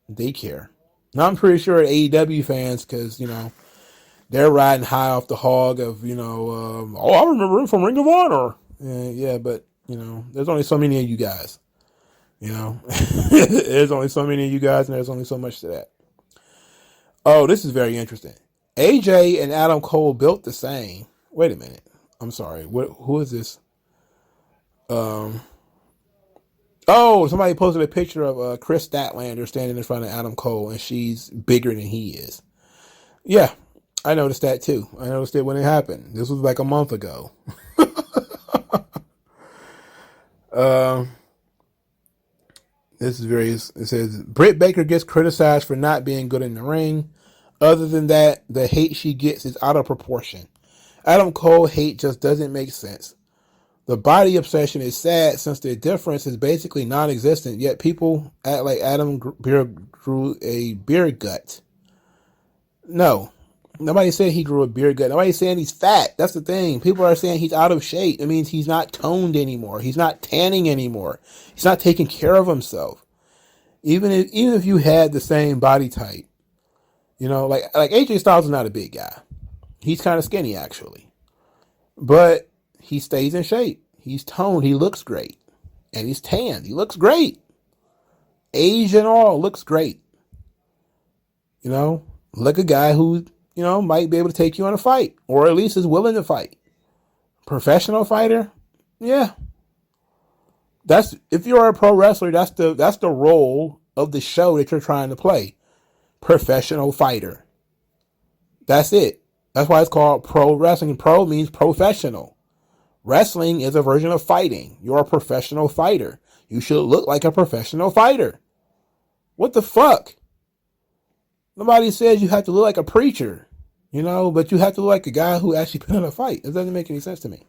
they care. Now I'm pretty sure AEW fans, cause you know, they're riding high off the hog of, you know, I remember him from Ring of Honor. Yeah, but, you know, there's only so many of you guys. You know, there's only so many of you guys, and there's only so much to that. Oh, this is very interesting. AJ and Adam Cole built the same. Wait a minute. I'm sorry. Who is this? Oh, somebody posted a picture of Chris Statlander standing in front of Adam Cole, and she's bigger than he is. Yeah, I noticed that too. I noticed it when it happened. This was like a month ago. This is it says, Britt Baker gets criticized for not being good in the ring. Other than that, the hate she gets is out of proportion. Adam Cole hate just doesn't make sense. The body obsession is sad since the difference is basically non-existent, yet people act like Adam grew a beer gut. No. Nobody said he grew a beer gut. Nobody's saying he's fat. That's the thing. People are saying he's out of shape. It means he's not toned anymore. He's not tanning anymore. He's not taking care of himself. Even if you had the same body type, like AJ Styles is not a big guy. He's kind of skinny actually, but he stays in shape. He's toned. He looks great, and he's tanned. He looks great. Age and all looks great. Like a guy who might be able to take you on a fight, or at least is willing to fight. Professional fighter, yeah. If you're a pro wrestler, that's the role of the show that you're trying to play. Professional fighter. That's it. That's why it's called pro wrestling. Pro means professional. Wrestling is a version of fighting. You're a professional fighter. You should look like a professional fighter. What the fuck? Nobody says you have to look like a preacher, but you have to look like a guy who actually put in a fight. It doesn't make any sense to me.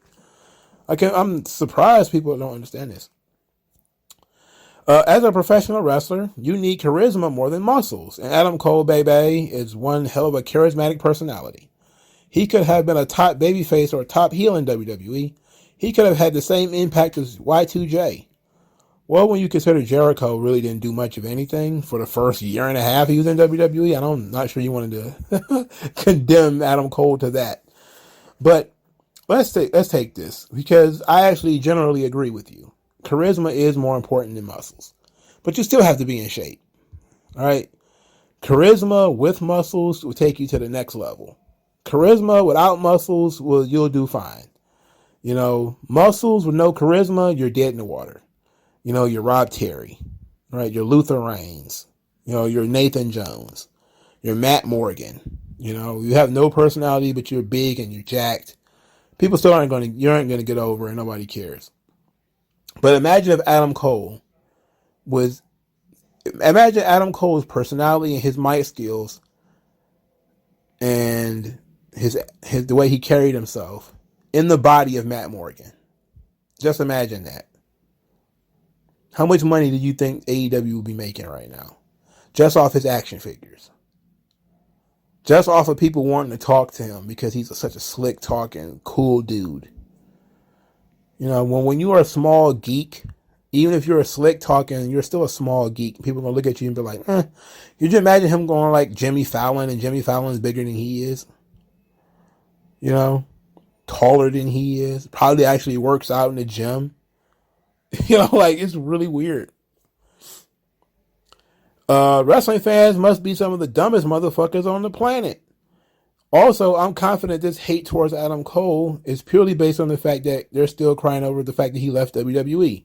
I'm surprised people don't understand this. As a professional wrestler, you need charisma more than muscles. And Adam Cole, baby, is one hell of a charismatic personality. He could have been a top babyface or a top heel in WWE. He could have had the same impact as Y2J. Well, when you consider Jericho really didn't do much of anything for the first year and a half he was in WWE, I'm not sure you wanted to condemn Adam Cole to that. But let's take this, because I actually generally agree with you. Charisma is more important than muscles, but you still have to be in shape. All right. Charisma with muscles will take you to the next level. Charisma without muscles, you'll do fine. Muscles with no charisma, you're dead in the water. You're Rob Terry, right? You're Luther Reigns. You're Nathan Jones. You're Matt Morgan. You have no personality, but you're big and you're jacked. People still aren't going to get over, and nobody cares. But imagine Adam Cole's personality and his mic skills and the way he carried himself in the body of Matt Morgan. Just imagine that. How much money do you think AEW will be making right now? Just off his action figures. Just off of people wanting to talk to him because he's such a slick talking, cool dude. When you are a small geek, even if you're a slick talking, you're still a small geek. People are going to look at you and be like, Could you imagine him going like Jimmy Fallon, and Jimmy Fallon is bigger than he is? Taller than he is. Probably actually works out in the gym. It's really weird. Wrestling fans must be some of the dumbest motherfuckers on the planet. Also, I'm confident this hate towards Adam Cole is purely based on the fact that they're still crying over the fact that he left WWE.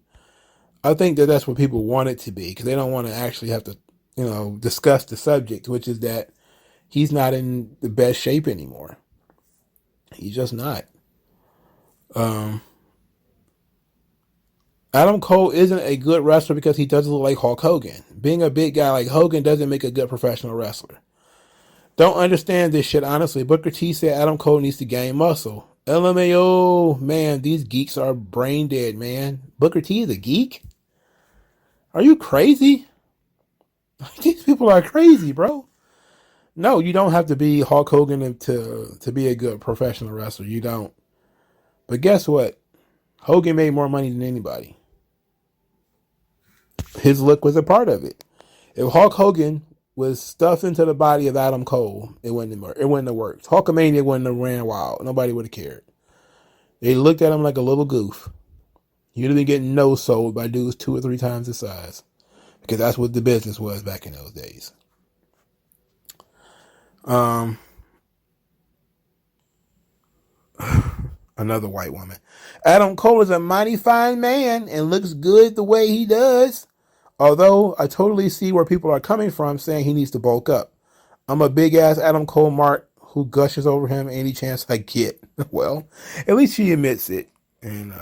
I think that that's what people want it to be, because they don't want to actually have to, discuss the subject, which is that he's not in the best shape anymore. He's just not. Adam Cole isn't a good wrestler because he doesn't look like Hulk Hogan. Being a big guy like Hogan doesn't make a good professional wrestler. Don't understand this shit, honestly. Booker T said Adam Cole needs to gain muscle. LMAO, man, these geeks are brain dead, man. Booker T is a geek? Are you crazy? These people are crazy, bro. No, you don't have to be Hulk Hogan to be a good professional wrestler. You don't. But guess what? Hogan made more money than anybody. His look was a part of it. If Hulk Hogan was stuffed into the body of Adam Cole, it wouldn't have worked. Hulkamania wouldn't have ran wild. Nobody would have cared. They looked at him like a little goof. You'd have been getting no-sold by dudes 2 or 3 times his size, because that's what the business was back in those days. Another white woman. Adam Cole is a mighty fine man and looks good the way he does. Although I totally see where people are coming from saying he needs to bulk up. I'm a big ass Adam Cole mark who gushes over him any chance I get. Well, at least she admits it. And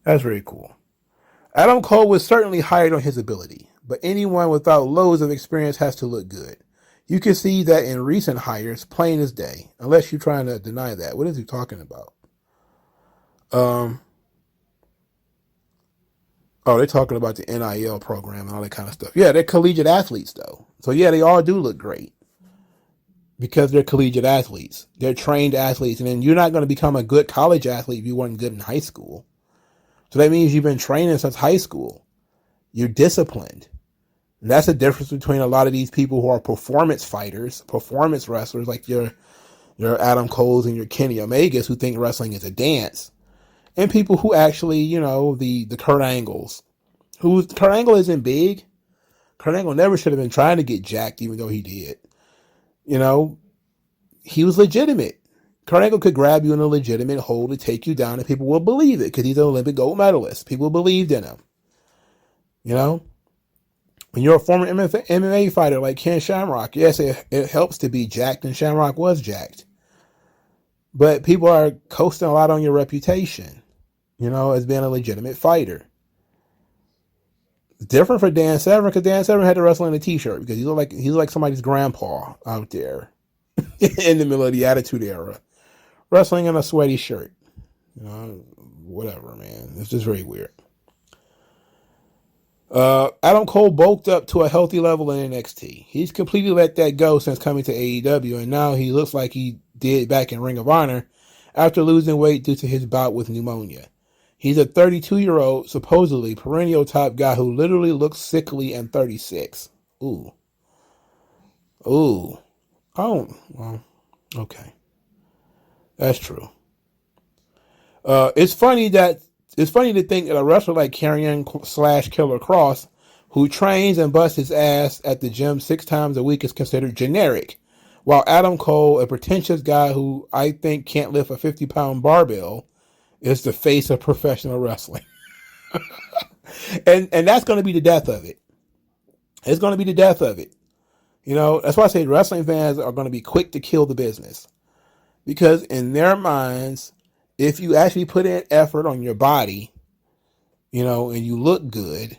that's very cool. Adam Cole was certainly hired on his ability, but anyone without loads of experience has to look good. You can see that in recent hires, plain as day, unless you're trying to deny that. What is he talking about? Oh, they're talking about the NIL program and all that kind of stuff. Yeah, they're collegiate athletes, though. So, yeah, they all do look great because they're collegiate athletes. They're trained athletes. And then you're not going to become a good college athlete if you weren't good in high school. So that means you've been training since high school. You're disciplined. And that's the difference between a lot of these people who are performance fighters, performance wrestlers, like your Adam Coles and your Kenny Omegas, who think wrestling is a dance, and people who actually, you know, the Kurt Angles. Kurt Angle isn't big. Kurt Angle never should have been trying to get jacked, even though he did. You know, he was legitimate. Kurt Angle could grab you in a legitimate hold to take you down, and people will believe it because he's an Olympic gold medalist. People believed in him. You know, when you're a former MMA fighter like Ken Shamrock, yes, it helps to be jacked, and Shamrock was jacked. But people are coasting a lot on your reputation, you know, as being a legitimate fighter. It's different for Dan Severn, because Dan Severn had to wrestle in a t-shirt because he looked like somebody's grandpa out there in the middle of the Attitude Era, wrestling in a sweaty shirt. You know, whatever, man. It's just very weird. Adam Cole bulked up to a healthy level in NXT. He's completely let that go since coming to AEW, and now he looks like he did back in Ring of Honor after losing weight due to his bout with pneumonia. He's a 32-year-old, supposedly perennial top guy who literally looks sickly and 36. Ooh. Oh, well, okay. That's true. It's funny to think that a wrestler like Karrion/Killer Kross, who trains and busts his ass at the gym 6 times a week, is considered generic, while Adam Cole, a pretentious guy who I think can't lift a 50-pound barbell, is the face of professional wrestling. and that's going to be the death of it. It's going to be the death of it. You know, that's why I say wrestling fans are going to be quick to kill the business. Because in their minds, if you actually put in effort on your body, you know, and you look good,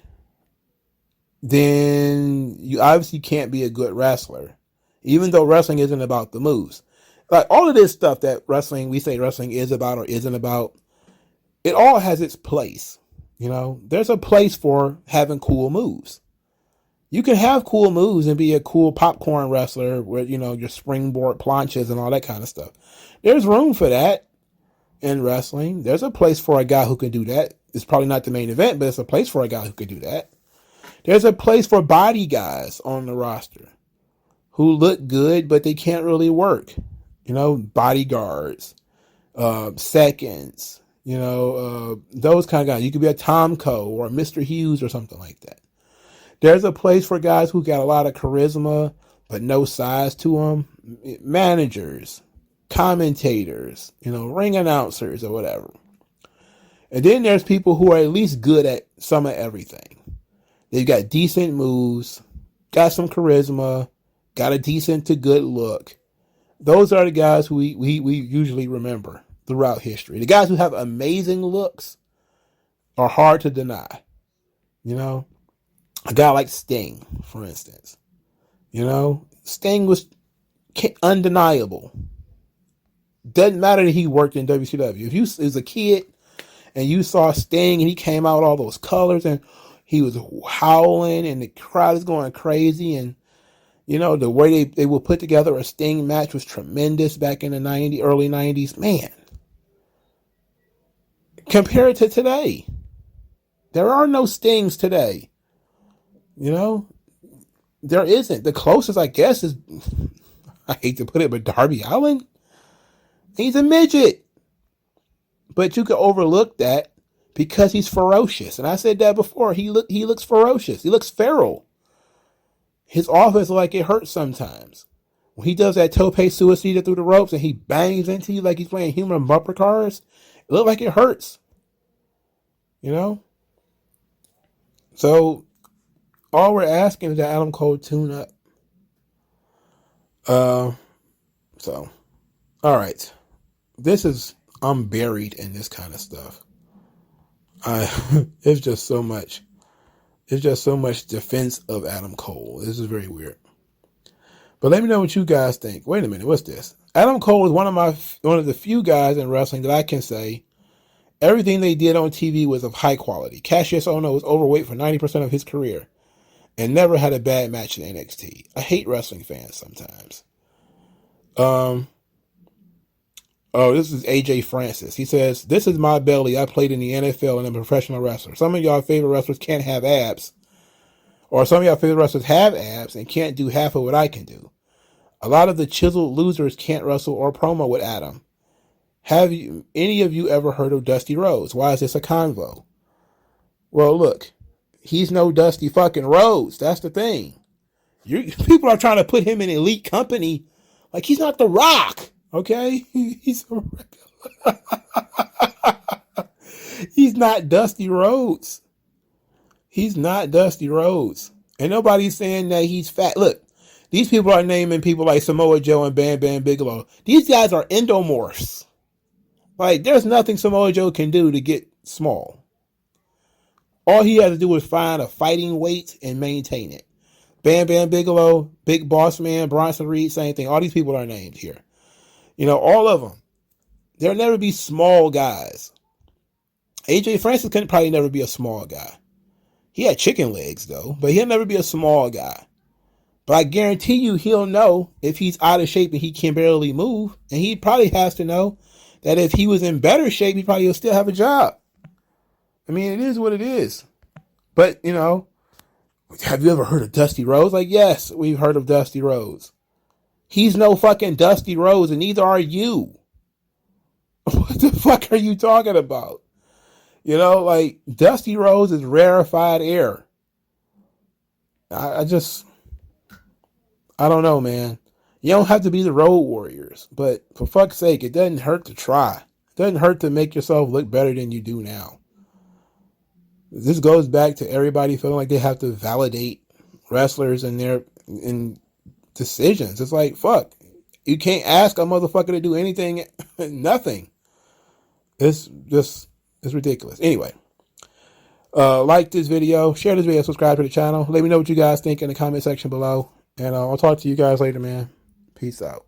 then you obviously can't be a good wrestler, even though wrestling isn't about the moves. Like all of this stuff that we say wrestling is about or isn't about, it all has its place. You know, there's a place for having cool moves. You can have cool moves and be a cool popcorn wrestler with, you know, your springboard planches and all that kind of stuff. There's room for that in wrestling. There's a place for a guy who can do that. It's probably not the main event, but it's a place for a guy who can do that. There's a place for body guys on the roster who look good, but they can't really work. You know, bodyguards, seconds, you know, those kind of guys. You could be a Tomko or a Mr. Hughes or something like that. There's a place for guys who got a lot of charisma, but no size to them. Managers, commentators, you know, ring announcers or whatever. And then there's people who are at least good at some of everything. They've got decent moves, got some charisma, got a decent to good look. Those are the guys who we usually remember throughout history. The guys who have amazing looks are hard to deny. You know, a guy like Sting, for instance. You know, Sting was undeniable. Doesn't matter that he worked in WCW. If you was a kid and you saw Sting and he came out with all those colors and he was howling and the crowd is going crazy, and you know, the way they would put together a Sting match was tremendous back in the early 90s. Man, compared to today, there are no Stings today. You know, there isn't. The closest, I guess, is, I hate to put it, but Darby Allin. He's a midget. But you could overlook that because he's ferocious. And I said that before. He looks ferocious. He looks feral. His offense, like, it hurts sometimes. When he does that tope suicida through the ropes and he bangs into you like he's playing human bumper cars, it looks like it hurts. You know? So, all we're asking is that Adam Cole tune up. So, all right. I'm buried in this kind of stuff. It's just so much. It's just so much defense of Adam Cole. This is very weird. But let me know what you guys think. Wait a minute, what's this? Adam Cole is one of the few guys in wrestling that I can say everything they did on TV was of high quality. Cassius Ohno was overweight for 90% of his career and never had a bad match in NXT. I hate wrestling fans sometimes. This is AJ Francis. He says, "This is my belly. I played in the NFL and I'm a professional wrestler. Some of y'all favorite wrestlers can't have abs. Or some of y'all favorite wrestlers have abs and can't do half of what I can do. A lot of the chiseled losers can't wrestle or promo with Adam. Have any of you ever heard of Dusty Rhodes? Why is this a convo?" Well, look, he's no Dusty fucking Rhodes. That's the thing. People are trying to put him in elite company like he's not The Rock. Okay? He's he's not Dusty Rhodes. He's not Dusty Rhodes. And nobody's saying that he's fat. Look, these people are naming people like Samoa Joe and Bam Bam Bigelow. These guys are endomorphs. Like, there's nothing Samoa Joe can do to get small. All he has to do is find a fighting weight and maintain it. Bam Bam Bigelow, Big Boss Man, Bronson Reed, same thing. All these people are named here. You know, all of them. There'll never be small guys. AJ Francis can probably never be a small guy. He had chicken legs, though, but he'll never be a small guy. But I guarantee you he'll know if he's out of shape and he can barely move. And he probably has to know that if he was in better shape, he probably will still have a job. I mean, it is what it is. But, you know, have you ever heard of Dusty Rhodes? Like, yes, we've heard of Dusty Rhodes. He's no fucking Dusty Rhodes, and neither are you. What the fuck are you talking about? You know, like, Dusty Rhodes is rarefied air. I don't know, man. You don't have to be the Road Warriors, but for fuck's sake, it doesn't hurt to try. It doesn't hurt to make yourself look better than you do now. This goes back to everybody feeling like they have to validate wrestlers and their decisions. It's like, fuck. You can't ask a motherfucker to do anything, nothing. It's ridiculous. Anyway, like this video, share this video, subscribe to the channel. Let me know what you guys think in the comment section below. And I'll talk to you guys later, man. Peace out.